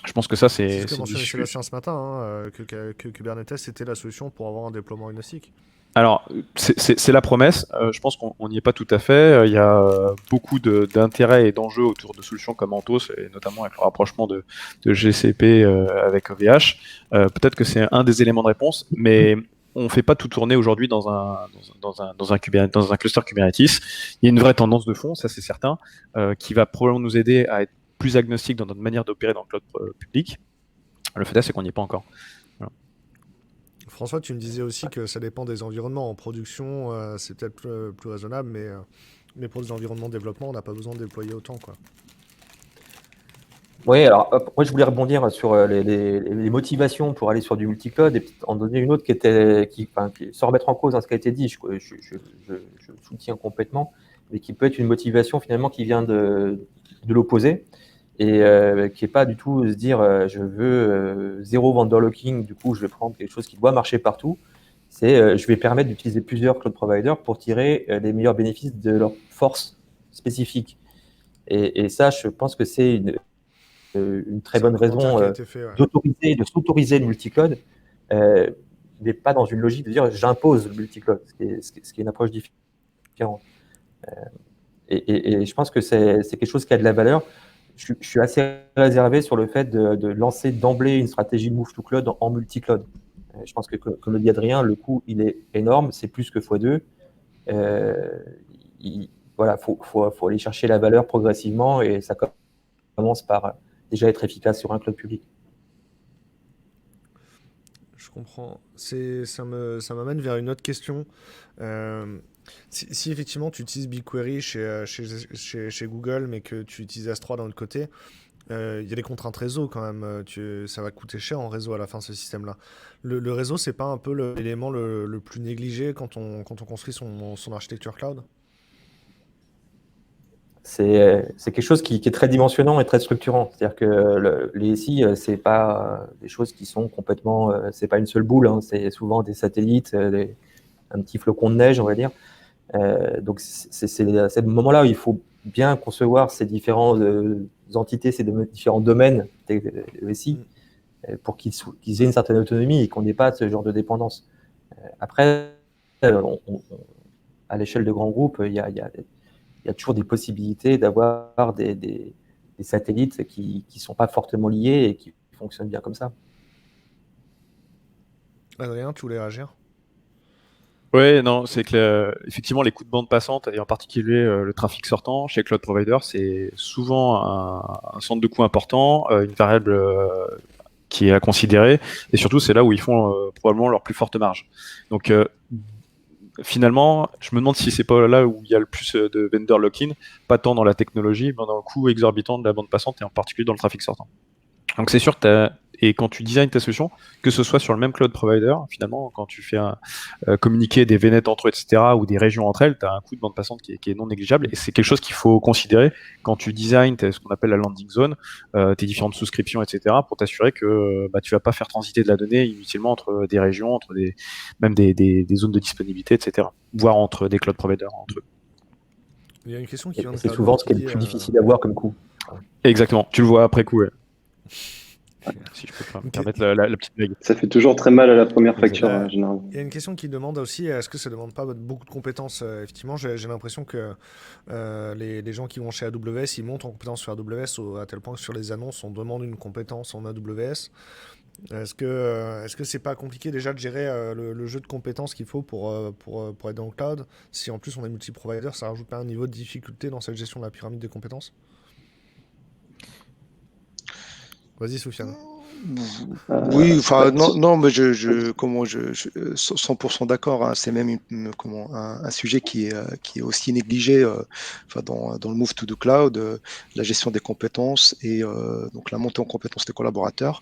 Je pense que ça, C'est c'est ce que une mentionnait discussion. Sébastien ce matin, hein, que Kubernetes était la solution pour avoir un déploiement agnostique. Alors, c'est la promesse. Je pense qu'on n'y est pas tout à fait. Il y a beaucoup d'intérêts et d'enjeux autour de solutions comme Anthos, et notamment avec le rapprochement de GCP avec OVH. Peut-être que c'est un des éléments de réponse, mais on ne fait pas tout tourner aujourd'hui dans un cluster Kubernetes. Il y a une vraie tendance de fond, ça c'est certain, qui va probablement nous aider à être plus agnostique dans notre manière d'opérer dans le cloud public. Le fait est, c'est qu'on n'y est pas encore. Voilà. François, tu me disais aussi que ça dépend des environnements. En production, c'est peut-être plus raisonnable, mais pour des environnements de développement, on n'a pas besoin de déployer autant, quoi. Oui, alors moi je voulais rebondir sur les motivations pour aller sur du multi-cloud et peut-être en donner une autre sans remettre en cause ce qui a été dit, je soutiens complètement, mais qui peut être une motivation finalement qui vient de l'opposé et qui n'est pas du tout se dire je veux zéro vendor locking, du coup je vais prendre quelque chose qui doit marcher partout. C'est je vais permettre d'utiliser plusieurs cloud providers pour tirer les meilleurs bénéfices de leurs forces spécifiques. Et ça, je pense que c'est une très bonne raison de s'autoriser le multicloud, mais pas dans une logique de dire j'impose le multicloud, ce qui est une approche différente. Et je pense que c'est quelque chose qui a de la valeur. Je suis assez réservé sur le fait de lancer d'emblée une stratégie move to cloud en multicloud. Je pense que, comme le dit Adrien, le coût il est énorme, c'est plus que x2. Voilà, faut aller chercher la valeur progressivement et ça commence par déjà être efficace sur un cloud public. Je comprends. Ça m'amène vers une autre question. Si effectivement tu utilises BigQuery chez Google, mais que tu utilises S3 d'un autre côté, il y a des contraintes réseau quand même. Ça va coûter cher en réseau à la fin, ce système-là. Le réseau, c'est pas un peu l'élément le plus négligé quand on construit son architecture cloud? c'est quelque chose qui est très dimensionnant et très structurant. C'est-à-dire que les SI, c'est pas des choses qui sont complètement, c'est pas une seule boule, hein, c'est souvent des satellites, un petit flocon de neige, on va dire. Donc c'est à ce moment-là où il faut bien concevoir ces différentes entités, ces différents domaines des SI, pour qu'ils aient une certaine autonomie et qu'on n'ait pas ce genre de dépendance. Après, à l'échelle de grands groupes, il y a toujours des possibilités d'avoir des satellites qui ne sont pas fortement liés et qui fonctionnent bien comme ça. Adrien, tu voulais réagir? Ouais, non, c'est que effectivement, les coûts de bande passante, et en particulier le trafic sortant chez Cloud Provider, c'est souvent un centre de coût important, une variable qui est à considérer, et surtout, c'est là où ils font probablement leur plus forte marge. Donc, finalement, je me demande si c'est pas là où il y a le plus de vendor lock-in, pas tant dans la technologie, mais dans le coût exorbitant de la bande passante, et en particulier dans le trafic sortant. Donc c'est sûr que et quand tu designes ta solution, que ce soit sur le même cloud provider, finalement, quand tu fais communiquer des VNet entre eux, etc., ou des régions entre elles, tu as un coût de bande passante qui est non négligeable. Et c'est quelque chose qu'il faut considérer quand tu designes ce qu'on appelle la landing zone, tes différentes souscriptions, etc., pour t'assurer que tu vas pas faire transiter de la donnée inutilement entre des régions, entre même des zones de disponibilité, etc., voire entre des cloud providers entre eux. Il y a une question qui vient de C'est souvent ce qui est le plus difficile à voir comme coût. Exactement, tu le vois après coup. Ouais. Si je peux me permettre la petite blague. Ça fait toujours très mal à la première facture, généralement. Il y a une question qui demande aussi, est-ce que ça ne demande pas beaucoup de compétences? Effectivement, j'ai l'impression que les gens qui vont chez AWS, ils montent en compétences sur AWS à tel point que sur les annonces, on demande une compétence en AWS. Est-ce que c'est pas compliqué déjà de gérer le jeu de compétences qu'il faut pour être dans le cloud? Si en plus on est multi-provider, ça rajoute pas un niveau de difficulté dans cette gestion de la pyramide des compétences? Vas-y, Soufiane. Oui, enfin non, mais je 100% d'accord, hein, c'est même un sujet qui est aussi négligé dans le move to the cloud, la gestion des compétences et donc la montée en compétences des collaborateurs.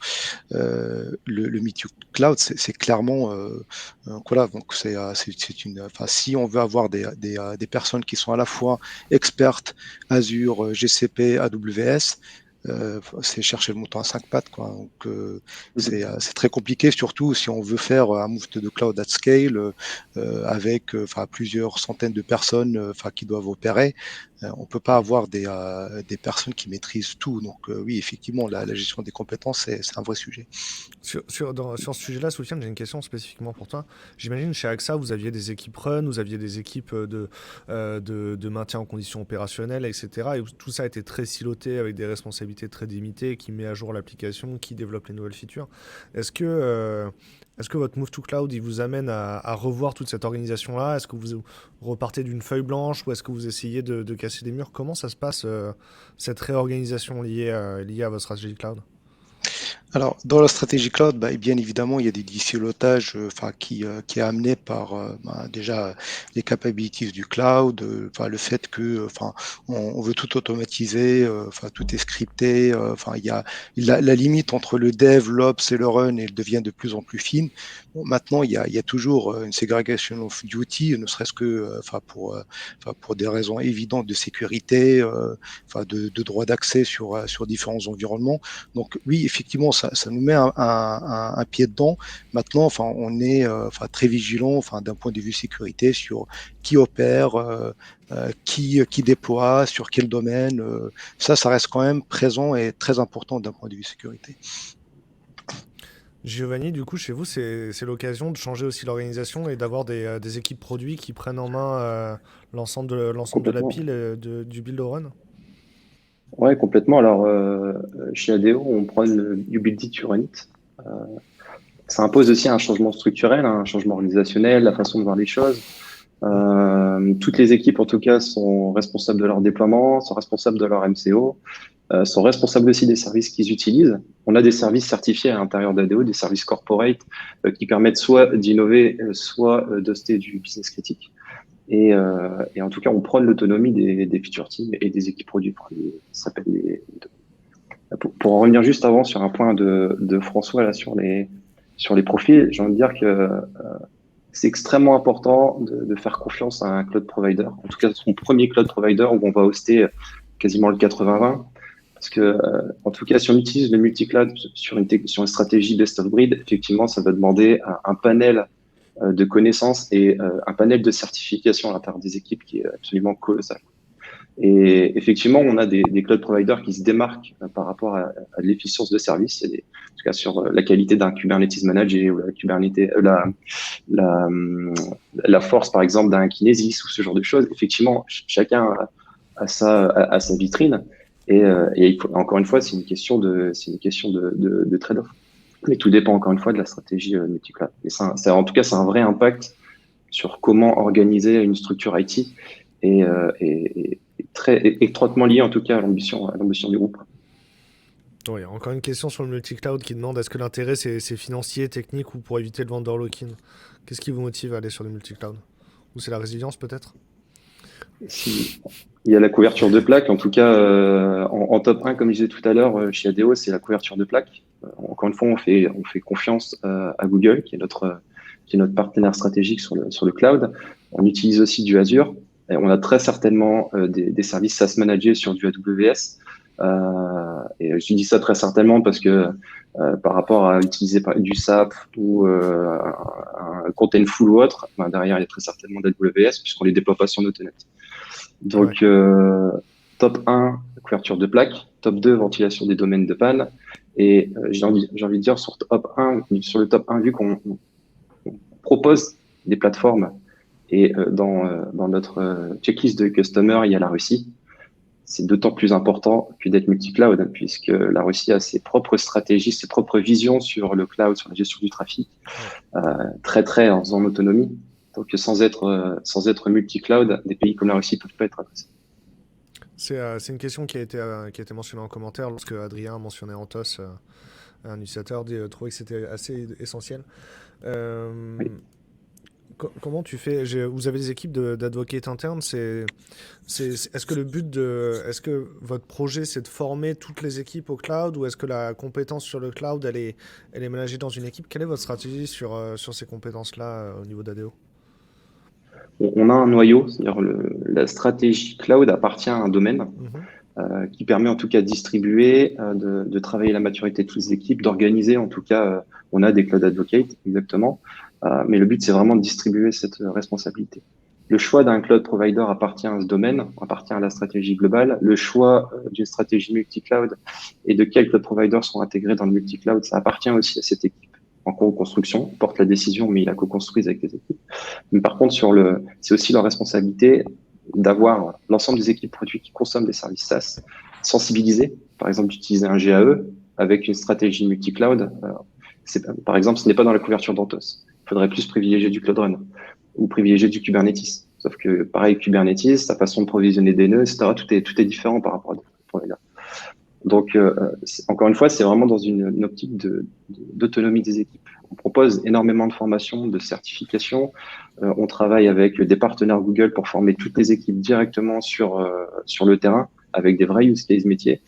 Le Meet You Cloud, c'est clairement voilà, donc c'est une, enfin si on veut avoir des personnes qui sont à la fois expertes Azure, GCP, AWS. C'est chercher le mouton à 5 pattes, quoi. Donc c'est très compliqué, surtout si on veut faire un move to the cloud at scale avec plusieurs centaines de personnes qui doivent opérer. On peut pas avoir des personnes qui maîtrisent tout. Donc oui, effectivement, la gestion des compétences, c'est un vrai sujet. Sur ce sujet-là, Soufiane, j'ai une question spécifiquement pour toi. J'imagine chez AXA, vous aviez des équipes run, vous aviez des équipes de maintien en conditions opérationnelles, etc. Et tout ça était très siloté avec des responsabilités très limitées, qui met à jour l'application, qui développe les nouvelles features. Est-ce que votre move to cloud, il vous amène à revoir toute cette organisation-là? Est-ce que vous repartez d'une feuille blanche ou est-ce que vous essayez de casser des murs? Comment ça se passe, cette réorganisation liée à votre stratégie cloud? Alors, dans la stratégie cloud, bien évidemment, il y a des silotages qui est amené par déjà les capabilities du cloud, le fait que on veut tout automatiser, tout est scripté, il y a la limite entre le dev, l'ops et le run, elle devient de plus en plus fine. Bon, maintenant, il y a toujours une segregation of duty, ne serait-ce que pour des raisons évidentes de sécurité, de droit d'accès sur différents environnements. Donc oui, effectivement, ça nous met un pied dedans. Maintenant, on est très vigilant, d'un point de vue sécurité, sur qui opère, qui déploie, sur quel domaine. Ça reste quand même présent et très important d'un point de vue sécurité. Giovanni, du coup, chez vous, c'est l'occasion de changer aussi l'organisation et d'avoir des équipes produits qui prennent en main l'ensemble de la pile du build au run? Ouais, complètement. Alors, chez ADO, on prône you build it, you run it. Ça impose aussi un changement structurel, un changement organisationnel, la façon de voir les choses. Toutes les équipes, en tout cas, sont responsables de leur déploiement, sont responsables de leur MCO, sont responsables aussi des services qu'ils utilisent. On a des services certifiés à l'intérieur d'ADO, des services corporate qui permettent soit d'innover, soit d'hoster du business critique. Et en tout cas, on prône l'autonomie des feature teams et des équipes produits. Pour en revenir juste avant sur un point de François là, sur les profils, j'ai envie de dire que c'est extrêmement important de faire confiance à un cloud provider. En tout cas, son premier cloud provider où on va hoster quasiment le 80-20. Parce que, en tout cas, si on utilise le multi-cloud sur une stratégie best of breed, effectivement, ça va demander un panel de connaissances et un panel de certification à l'intérieur des équipes qui est absolument colossal. Et effectivement, on a des cloud providers qui se démarquent par rapport à l'efficience de service, en tout cas sur la qualité d'un Kubernetes manager ou la force, par exemple, d'un Kinesis ou ce genre de choses. Effectivement, chacun a sa vitrine. Et il faut, encore une fois, c'est une question de trade-off. Mais tout dépend encore une fois de la stratégie multi-cloud. Et en tout cas, c'est un vrai impact sur comment organiser une structure IT et très étroitement lié en tout cas à l'ambition du groupe. Oui, encore une question sur le multi-cloud qui demande est-ce que l'intérêt c'est financier, technique ou pour éviter le vendor lock-in? Qu'est-ce qui vous motive à aller sur le multi-cloud? Ou c'est la résilience peut-être? Il y a la couverture de plaque, en tout cas en top 1, comme je disais tout à l'heure, chez ADO, c'est la couverture de plaque. Encore une fois, on fait confiance à Google, qui est notre partenaire stratégique sur le cloud. On utilise aussi du Azure. Et on a très certainement des services SaaS managés sur du AWS. Et je dis ça très certainement parce que par rapport à utiliser du SAP ou un Contentful ou autre, derrière, il y a très certainement d'AWS puisqu'on les déploie pas sur notre net. Donc, top 1, couverture de plaque. Top 2, ventilation des domaines de panne. Et j'ai envie de dire sur le top 1, vu qu'on propose des plateformes et dans notre checklist de customer, il y a la Russie. C'est d'autant plus important que d'être multi-cloud, puisque la Russie a ses propres stratégies, ses propres visions sur le cloud, sur la gestion du trafic, très en autonomie. Donc sans être multi-cloud, des pays comme la Russie ne peuvent pas être adressés. C'est une question qui a été mentionnée en commentaire lorsque Adrien mentionnait Anthos, un utilisateur trouvait que c'était assez essentiel. Oui. Comment tu fais? Vous avez des équipes d'advocates internes. Est-ce que votre projet c'est de former toutes les équipes au cloud ou est-ce que la compétence sur le cloud elle est managée dans une équipe? Quelle est votre stratégie sur ces compétences-là au niveau d'ADO? On a un noyau, c'est-à-dire la stratégie cloud appartient à un domaine qui permet en tout cas de distribuer, de travailler la maturité de toutes les équipes, d'organiser en tout cas, on a des cloud advocates exactement. Mais le but, c'est vraiment de distribuer cette responsabilité. Le choix d'un cloud provider appartient à ce domaine, appartient à la stratégie globale. Le choix d'une stratégie multi-cloud et de quels cloud providers sont intégrés dans le multi-cloud, ça appartient aussi à cette équipe en co-construction. Ils portent la décision, mais ils la co-construisent avec les équipes. Mais par contre, c'est aussi leur responsabilité d'avoir l'ensemble des équipes produits qui consomment des services SaaS sensibilisés. Par exemple, d'utiliser un GAE avec une stratégie multi-cloud. Par exemple, ce n'est pas dans la couverture d'Anthos. Il faudrait plus privilégier du Cloud Run ou privilégier du Kubernetes. Sauf que, pareil, Kubernetes, sa façon de provisionner des nœuds, etc., tout est différent par rapport à d'autres providers. Donc, encore une fois, c'est vraiment dans une optique d'autonomie des équipes. On propose énormément de formations, de certifications. On travaille avec des partenaires Google pour former toutes les équipes directement sur le terrain avec des vrais use cases métiers.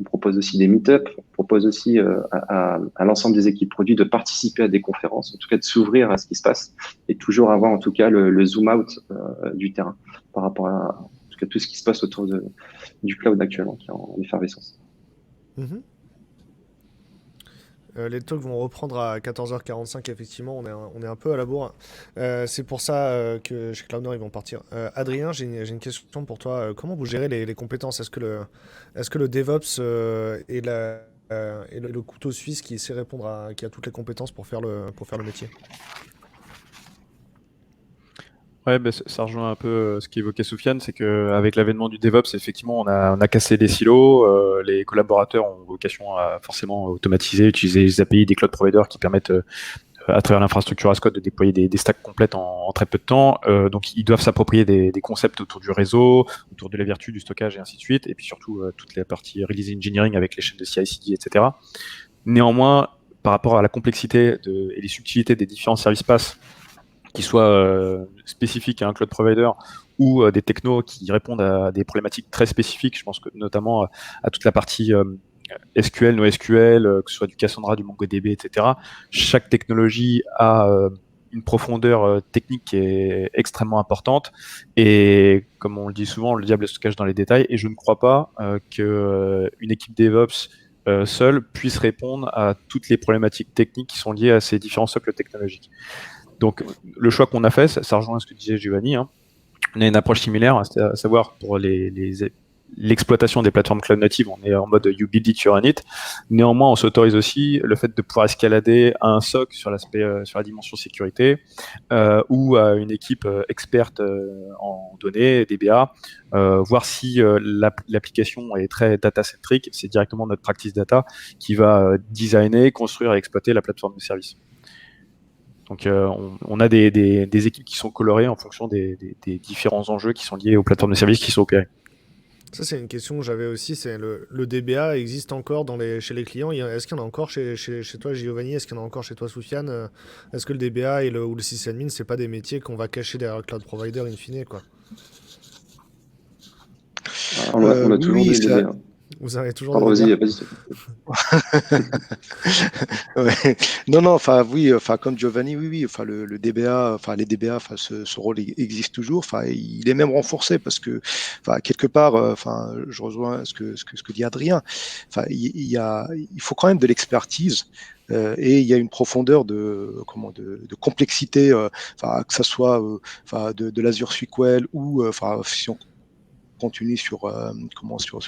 On propose aussi des meet-up, on propose aussi à l'ensemble des équipes produits de participer à des conférences, en tout cas de s'ouvrir à ce qui se passe et toujours avoir en tout cas le zoom out du terrain par rapport à en tout cas, tout ce qui se passe autour du cloud actuellement qui est en effervescence. Les talks vont reprendre à 14h45, effectivement, on est un peu à la bourre. C'est pour ça que chez Cloudnor, ils vont partir. Adrien, j'ai une question pour toi. Comment vous gérez les compétences? Est-ce que le DevOps est le couteau suisse qui sait répondre qui a toutes les compétences pour faire le métier? Ouais, ça rejoint un peu ce qu'évoquait Soufiane, c'est qu'avec l'avènement du DevOps, effectivement, on a cassé des silos. Les collaborateurs ont vocation à forcément automatiser, utiliser les API des cloud providers qui permettent, à travers l'infrastructure as code, de déployer des stacks complètes en très peu de temps. Donc, ils doivent s'approprier des concepts autour du réseau, autour de la vertu, du stockage et ainsi de suite. Et puis surtout, toute la partie release engineering avec les chaînes de CI/CD, etc. Néanmoins, par rapport à la complexité et les subtilités des différents services PaaS, qui soient spécifiques à un cloud provider ou des technos qui répondent à des problématiques très spécifiques. Je pense que notamment à toute la partie SQL, NoSQL, que ce soit du Cassandra, du MongoDB, etc. Chaque technologie a une profondeur technique qui est extrêmement importante. Et comme on le dit souvent, le diable se cache dans les détails. Et je ne crois pas qu'une équipe DevOps seule puisse répondre à toutes les problématiques techniques qui sont liées à ces différents socles technologiques. Donc, le choix qu'on a fait, ça rejoint ce que disait Giovanni, hein. On a une approche similaire, à savoir pour l'exploitation des plateformes cloud natives, on est en mode you build it, you run it. Néanmoins, on s'autorise aussi le fait de pouvoir escalader à un SOC sur la dimension sécurité, ou à une équipe experte en données, DBA, voir si l'application est très data-centric. C'est directement notre practice data qui va designer, construire et exploiter la plateforme de service. Donc, on a des équipes qui sont colorées en fonction des différents enjeux qui sont liés aux plateformes de services qui sont opérées. Ça, c'est une question que j'avais aussi. C'est le DBA existe encore chez les clients. Est-ce qu'il y en a encore chez toi, Giovanni? Est-ce qu'il y en a encore chez toi, Soufiane? Est-ce que le DBA ou le sysadmin, c'est pas des métiers qu'on va cacher derrière le cloud provider in fine, quoi? On a toujours oui, des DBA. Vous avez toujours Pardon, des vas-y, DBA? Ouais. Non, enfin oui, comme Giovanni, oui, enfin le DBA, enfin les DBA, enfin ce rôle existe toujours. Enfin, il est même renforcé parce que, enfin quelque part, enfin je rejoins ce que dit Adrien. Enfin, il faut quand même de l'expertise. Et il y a une profondeur de complexité, enfin que ça soit enfin de l'Azure SQL ou enfin si on continue sur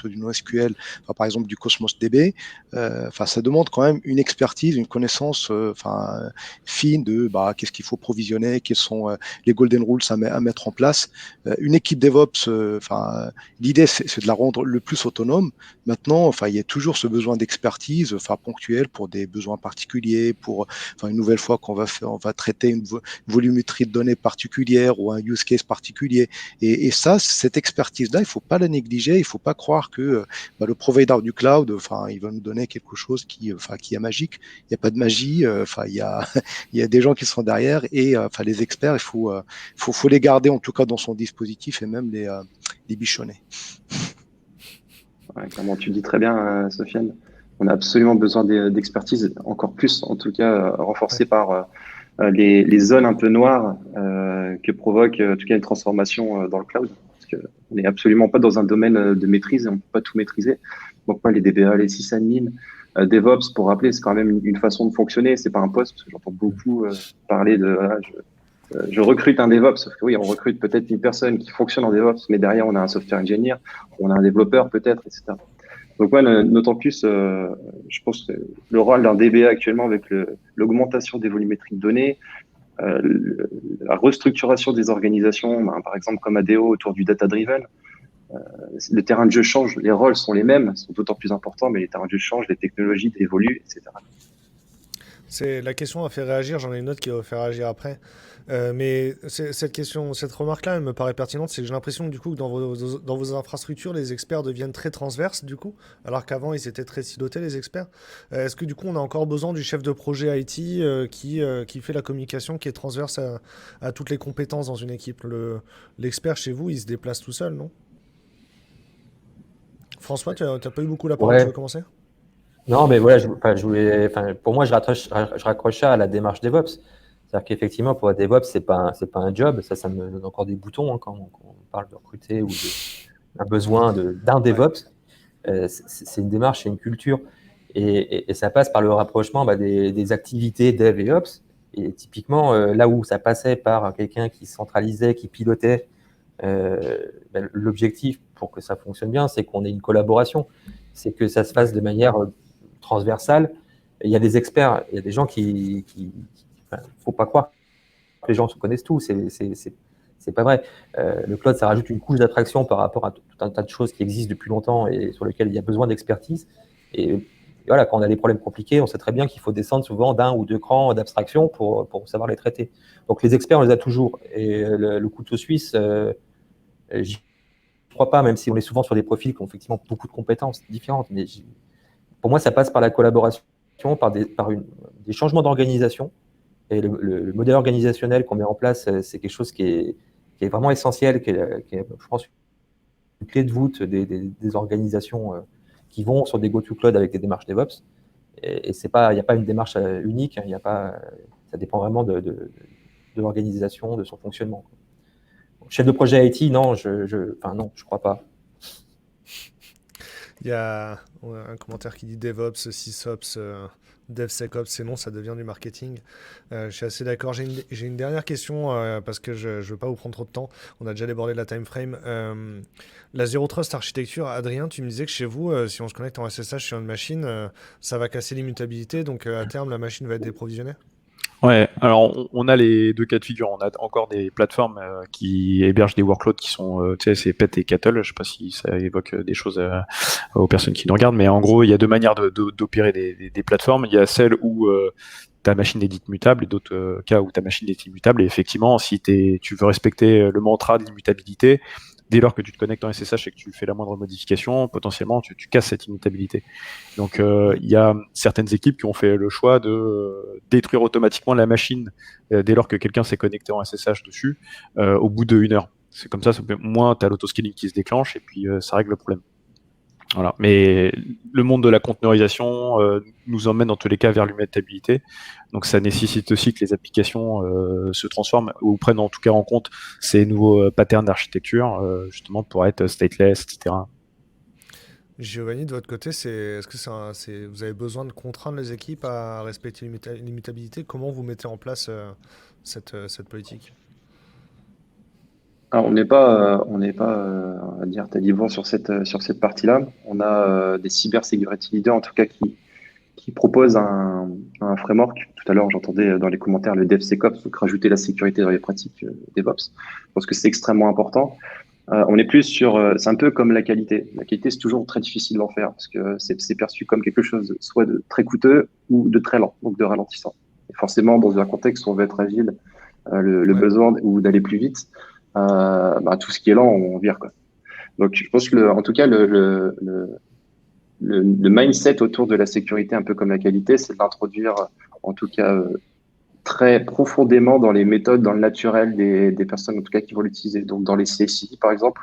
du NoSQL, enfin, par exemple du Cosmos DB, enfin ça demande quand même une expertise, une connaissance enfin fine de qu'est-ce qu'il faut provisionner, quels sont les golden rules à mettre en place. Une équipe DevOps, enfin l'idée c'est de la rendre le plus autonome. Maintenant, enfin il y a toujours ce besoin d'expertise, enfin ponctuelle pour des besoins particuliers, pour enfin une nouvelle fois on va traiter une volumétrie de données particulière ou un use case particulier. Et ça, cette expertise-là, il ne faut pas la négliger. Il ne faut pas croire que le provider du cloud, enfin, il va nous donner quelque chose qui est magique. Il n'y a pas de magie. Enfin, il y a des gens qui sont derrière et enfin les experts, il faut les garder en tout cas dans son dispositif et même les bichonner. Ouais, clairement, tu dis très bien, Sofiane. On a absolument besoin d'expertise, encore plus, en tout cas, renforcée par les zones un peu noires que provoque, en tout cas, une transformation dans le cloud. Parce qu'on n'est absolument pas dans un domaine de maîtrise et on ne peut pas tout maîtriser. Donc, pas les DBA, les sysadmins. DevOps, pour rappeler, c'est quand même une façon de fonctionner. C'est pas un poste, parce que j'entends beaucoup parler de je recrute un DevOps, sauf que oui, on recrute peut-être une personne qui fonctionne en DevOps, mais derrière, on a un software engineer, on a un développeur peut-être, etc. Donc, ouais, d'autant plus, je pense que le rôle d'un DBA actuellement avec l'augmentation des volumétries de données, la restructuration des organisations, par exemple comme ADO autour du data-driven, le terrain de jeu change, les rôles sont les mêmes, sont d'autant plus importants, mais les terrains de jeu changent, les technologies évoluent, etc. La question a fait réagir, j'en ai une autre qui va faire réagir après. Mais cette remarque-là, elle me paraît pertinente, c'est que j'ai l'impression que du coup, dans vos infrastructures, les experts deviennent très transverses, du coup, alors qu'avant, ils étaient très silotés, les experts. Est-ce que du coup, on a encore besoin du chef de projet IT qui fait la communication, qui est transverse à toutes les compétences dans une équipe? L'expert chez vous, il se déplace tout seul, non? François, tu n'as pas eu beaucoup la parole, Ouais. tu veux commencer? Non, mais voilà, pour moi, je raccroche ça à la démarche DevOps. C'est-à-dire qu'effectivement, pour être DevOps, c'est pas un job. Ça me donne encore des boutons quand on parle de recruter ou d'un besoin d'un DevOps. C'est une démarche, c'est une culture. Et ça passe par le rapprochement des activités Dev et Ops. Et typiquement, là où ça passait par quelqu'un qui centralisait, qui pilotait, l'objectif pour que ça fonctionne bien, c'est qu'on ait une collaboration. C'est que ça se fasse de manière transversale. Il y a des experts, il y a des gens faut pas croire que les gens se connaissent tous. C'est pas vrai. Le cloud, ça rajoute une couche d'attraction par rapport à tout un tas de choses qui existent depuis longtemps et sur lesquelles il y a besoin d'expertise. Et voilà, quand on a des problèmes compliqués, on sait très bien qu'il faut descendre souvent d'un ou deux crans d'abstraction pour savoir les traiter. Donc les experts, on les a toujours. Et le couteau suisse, j'y crois pas, même si on est souvent sur des profils qui ont effectivement beaucoup de compétences différentes. Mais pour moi, ça passe par la collaboration, par des changements d'organisation. Et le modèle organisationnel qu'on met en place, c'est quelque chose qui est vraiment essentiel, qui est, je pense, une clé de voûte des organisations qui vont sur des go-to-cloud avec des démarches DevOps. Et il n'y a pas une démarche unique, ça dépend vraiment de l'organisation, de son fonctionnement. Chef de projet IT, non, non, je crois pas. Il y a un commentaire qui dit DevOps, SysOps, DevSecOps, c'est non, ça devient du marketing. Je suis assez d'accord. J'ai une dernière question parce que je ne veux pas vous prendre trop de temps. On a déjà débordé la time frame. La Zero Trust architecture, Adrien, tu me disais que chez vous, si on se connecte en SSH sur une machine, ça va casser l'immutabilité. Donc à terme, la machine va être déprovisionnée. Ouais, alors on a les deux cas de figure. On a encore des plateformes qui hébergent des workloads qui sont, tu sais, c'est Pet et Cattle. Je sais pas si ça évoque des choses aux personnes qui nous regardent, mais en gros, il y a deux manières d'opérer des plateformes. Il y a celle où ta machine est dite mutable et d'autres cas où ta machine est immutable. Et effectivement, si tu veux respecter le mantra de l'immutabilité, dès lors que tu te connectes en SSH et que tu fais la moindre modification, potentiellement, tu casses cette immutabilité. Donc, il y a certaines équipes qui ont fait le choix de détruire automatiquement la machine dès lors que quelqu'un s'est connecté en SSH dessus au bout d'1 heure. C'est comme ça, moins tu as l'autoscaling qui se déclenche et puis ça règle le problème. Voilà. Mais le monde de la conteneurisation nous emmène dans tous les cas vers l'immutabilité. Donc ça nécessite aussi que les applications se transforment ou prennent en tout cas en compte ces nouveaux patterns d'architecture justement pour être stateless, etc. Giovanni, de votre côté, est-ce que vous avez besoin de contraindre les équipes à respecter l'immutabilité? Comment vous mettez en place cette politique? Alors, on n'est pas, on va dire, talibans sur cette partie-là. On a des cyber security leaders, en tout cas, qui proposent un framework. Tout à l'heure, j'entendais dans les commentaires le DevSecOps, donc rajouter la sécurité dans les pratiques DevOps. Je pense que c'est extrêmement important. On est plus c'est un peu comme la qualité. La qualité, c'est toujours très difficile d'en faire parce que c'est perçu comme quelque chose soit de très coûteux ou de très lent, donc de ralentissant. Et forcément, dans un contexte où on veut être agile, le besoin ou d'aller plus vite, tout ce qui est lent, on vire, quoi. Donc, je pense que en tout cas, le mindset autour de la sécurité, un peu comme la qualité, c'est d'introduire, en tout cas, très profondément dans les méthodes, dans le naturel des personnes, en tout cas, qui vont l'utiliser. Donc, dans les CSI, par exemple,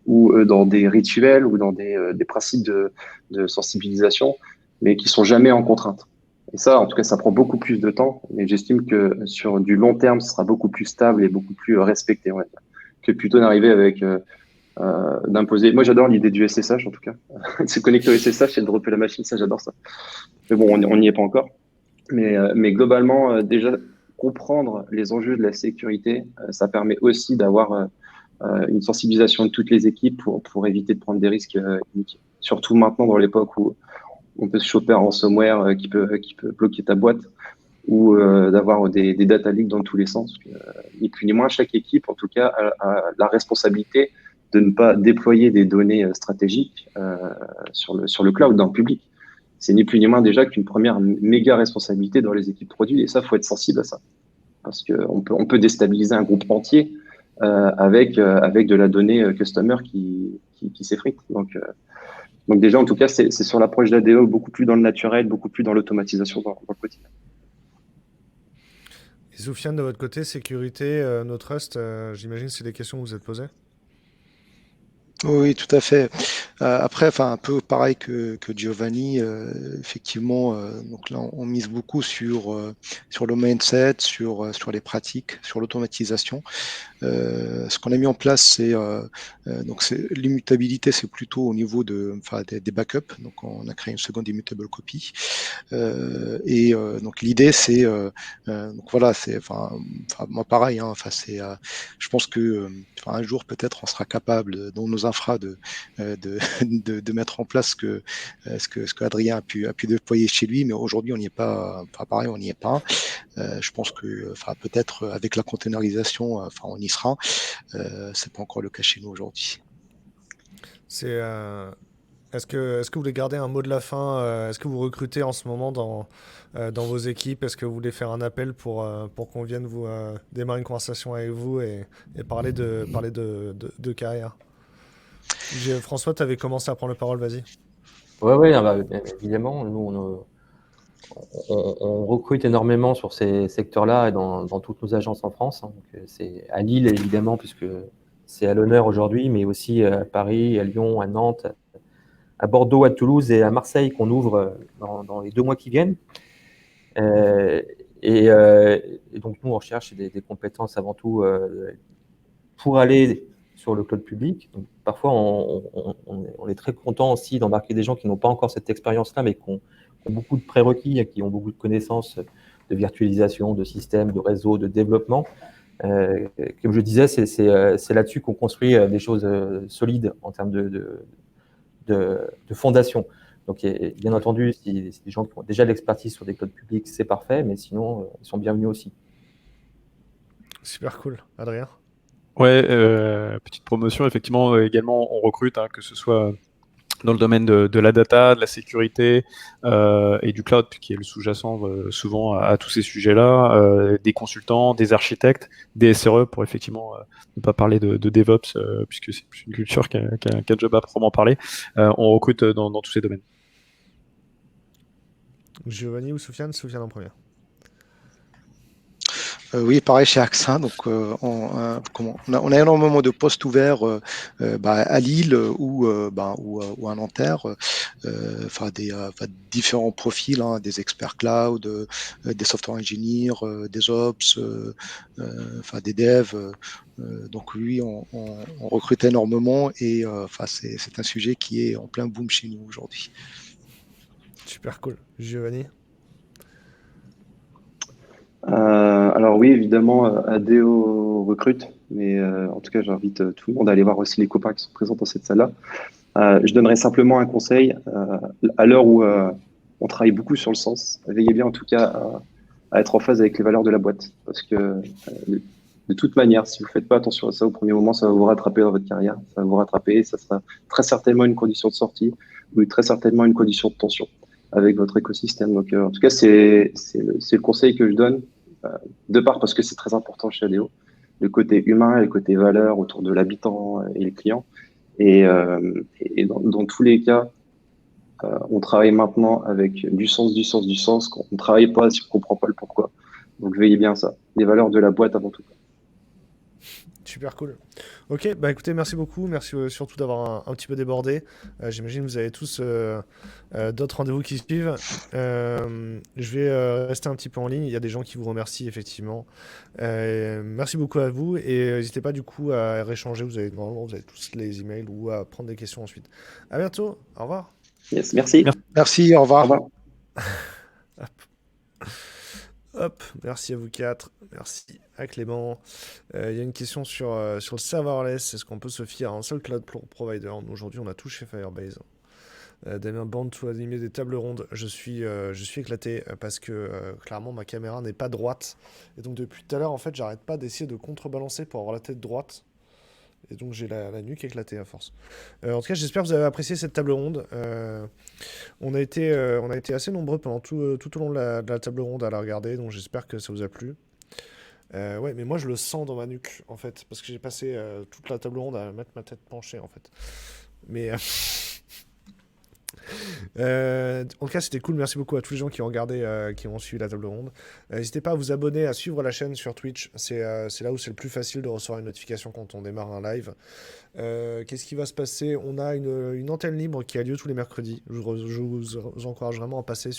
ou dans des rituels, ou dans des principes de sensibilisation, mais qui sont jamais en contrainte. Et ça, en tout cas, ça prend beaucoup plus de temps. Et j'estime que sur du long terme, ce sera beaucoup plus stable et beaucoup plus respecté, on va dire, que plutôt d'arriver avec d'imposer. Moi, j'adore l'idée du SSH, en tout cas. Se connecter au SSH et de dropper la machine, ça, j'adore ça. Mais bon, on n'y est pas encore. Mais globalement, déjà, comprendre les enjeux de la sécurité, ça permet aussi d'avoir une sensibilisation de toutes les équipes pour éviter de prendre des risques inutiles. Surtout maintenant, dans l'époque où on peut se choper un ransomware qui peut bloquer ta boîte ou d'avoir des data leaks dans tous les sens. Ni plus ni moins, chaque équipe, en tout cas, a la responsabilité de ne pas déployer des données stratégiques sur le cloud, dans le public. C'est ni plus ni moins déjà qu'une première méga responsabilité dans les équipes produits. Et ça, il faut être sensible à ça. Parce qu'on peut déstabiliser un groupe entier avec de la donnée customer qui s'effrite. Donc déjà, en tout cas, c'est sur l'approche d'ADO, beaucoup plus dans le naturel, beaucoup plus dans l'automatisation dans le quotidien. Et Soufiane, de votre côté, sécurité, no trust, j'imagine que c'est des questions que vous vous êtes posées. Oui, tout à fait. Après, un peu pareil que Giovanni, effectivement, donc là, on mise beaucoup sur le mindset, sur les pratiques, sur l'automatisation. Ce qu'on a mis en place, c'est l'immutabilité, c'est plutôt au niveau des backups. Donc, on a créé une seconde immutable copy. Donc, l'idée, c'est donc voilà, moi pareil. Je pense que un jour peut-être on sera capable dans nos infras de mettre en place ce que Adrien a pu déployer chez lui, mais aujourd'hui on n'y est pas. Pareil, on n'y est pas. Je pense que peut-être avec la containerisation, on y sera. C'est pas encore le cas chez nous aujourd'hui. Est-ce que vous voulez garder un mot de la fin? Est-ce que vous recrutez en ce moment dans vos équipes? Est-ce que vous voulez faire un appel pour qu'on vienne vous démarrer une conversation avec vous et parler de carrière? François, tu avais commencé à prendre la parole, vas-y. Oui, évidemment. Nous, on recrute énormément sur ces secteurs-là et dans toutes nos agences en France. Donc, c'est à Lille, évidemment, puisque c'est à l'honneur aujourd'hui, mais aussi à Paris, à Lyon, à Nantes, à Bordeaux, à Toulouse et à Marseille qu'on ouvre dans les 2 mois qui viennent. Et donc, nous, on recherche des compétences avant tout pour aller sur le cloud public. Donc, parfois, on est très content aussi d'embarquer des gens qui n'ont pas encore cette expérience-là, mais qui ont beaucoup de prérequis, qui ont beaucoup de connaissances de virtualisation, de système, de réseau, de développement. Comme je disais, c'est là-dessus qu'on construit des choses solides en termes de fondation. Donc, bien entendu, si c'est des gens qui ont déjà de l'expertise sur des clouds publics, c'est parfait, mais sinon, ils sont bienvenus aussi. Super cool. Adrien? Ouais, petite promotion, effectivement, également, on recrute, hein, que ce soit dans le domaine de la data, de la sécurité et du cloud, qui est le sous-jacent souvent à tous ces sujets-là, des consultants, des architectes, des SRE, pour effectivement ne pas parler de DevOps, puisque c'est plus une culture qu'un job à proprement parler. On recrute dans tous ces domaines. Giovanni ou Soufiane? Soufiane en premier. Oui, pareil chez AXA. Donc, on a énormément de postes ouverts à Lille ou à Nanterre, différents profils, hein, des experts cloud, des software engineers, des ops, des devs. Donc oui, on recrute énormément et c'est un sujet qui est en plein boom chez nous aujourd'hui. Super cool. Giovanni? Alors oui, évidemment, ADO recrute, mais en tout cas, j'invite tout le monde à aller voir aussi les copains qui sont présents dans cette salle-là. Je donnerais simplement un conseil. À l'heure où on travaille beaucoup sur le sens, veillez bien en tout cas à être en phase avec les valeurs de la boîte. Parce que de toute manière, si vous ne faites pas attention à ça au premier moment, ça va vous rattraper dans votre carrière. Ça va vous rattraper et ça sera très certainement une condition de sortie ou très certainement une condition de tension avec votre écosystème. Donc, en tout cas, c'est le conseil que je donne, de part parce que c'est très important chez ADO, le côté humain et le côté valeur autour de l'habitant et les clients. Et dans tous les cas, on travaille maintenant avec du sens. On ne travaille pas si on ne comprend pas le pourquoi. Donc, veillez bien à ça. Les valeurs de la boîte avant tout. Super cool. Ok, bah écoutez, merci beaucoup. Merci surtout d'avoir un petit peu débordé. J'imagine que vous avez tous d'autres rendez-vous qui suivent. Je vais rester un petit peu en ligne. Il y a des gens qui vous remercient, effectivement. Merci beaucoup à vous. Et n'hésitez pas du coup à rééchanger. Vous avez tous les emails ou à prendre des questions ensuite. À bientôt. Au revoir. Yes, merci. Merci, au revoir. Au revoir. Hop, merci à vous quatre, merci à Clément. Il y a une question sur le serverless. Est-ce qu'on peut se fier à un seul cloud provider? Aujourd'hui, on a tout chez Firebase. Damien Band, tout animer des tables rondes. Je suis éclaté parce que clairement, ma caméra n'est pas droite. Et donc, depuis tout à l'heure, en fait, j'arrête pas d'essayer de contrebalancer pour avoir la tête droite. Et donc, j'ai la nuque éclatée à force. En tout cas, j'espère que vous avez apprécié cette table ronde. On a été assez nombreux pendant tout au long de la table ronde à la regarder. Donc, j'espère que ça vous a plu. Ouais, mais moi, je le sens dans ma nuque, en fait. Parce que j'ai passé toute la table ronde à mettre ma tête penchée, en fait. Mais... en tout cas, c'était cool. Merci beaucoup à tous les gens qui ont regardé, qui ont suivi la table ronde. N'hésitez pas à vous abonner, à suivre la chaîne sur Twitch. C'est là où c'est le plus facile de recevoir une notification quand on démarre un live. Qu'est-ce qui va se passer? On a une antenne libre qui a lieu tous les mercredis. Je vous encourage vraiment à passer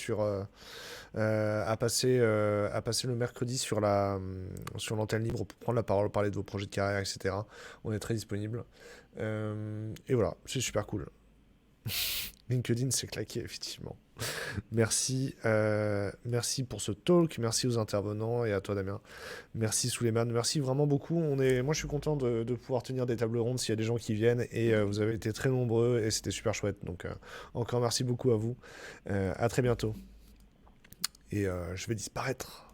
à passer le mercredi sur l'antenne libre pour prendre la parole, parler de vos projets de carrière, etc. On est très disponible. Et voilà, c'est super cool. LinkedIn s'est claqué, effectivement. Merci pour ce talk, merci aux intervenants et à toi, Damien. Merci, Souleymane, merci vraiment beaucoup. Moi, je suis content de pouvoir tenir des tables rondes s'il y a des gens qui viennent et vous avez été très nombreux et c'était super chouette. Donc, encore merci beaucoup à vous. À très bientôt. Et je vais disparaître.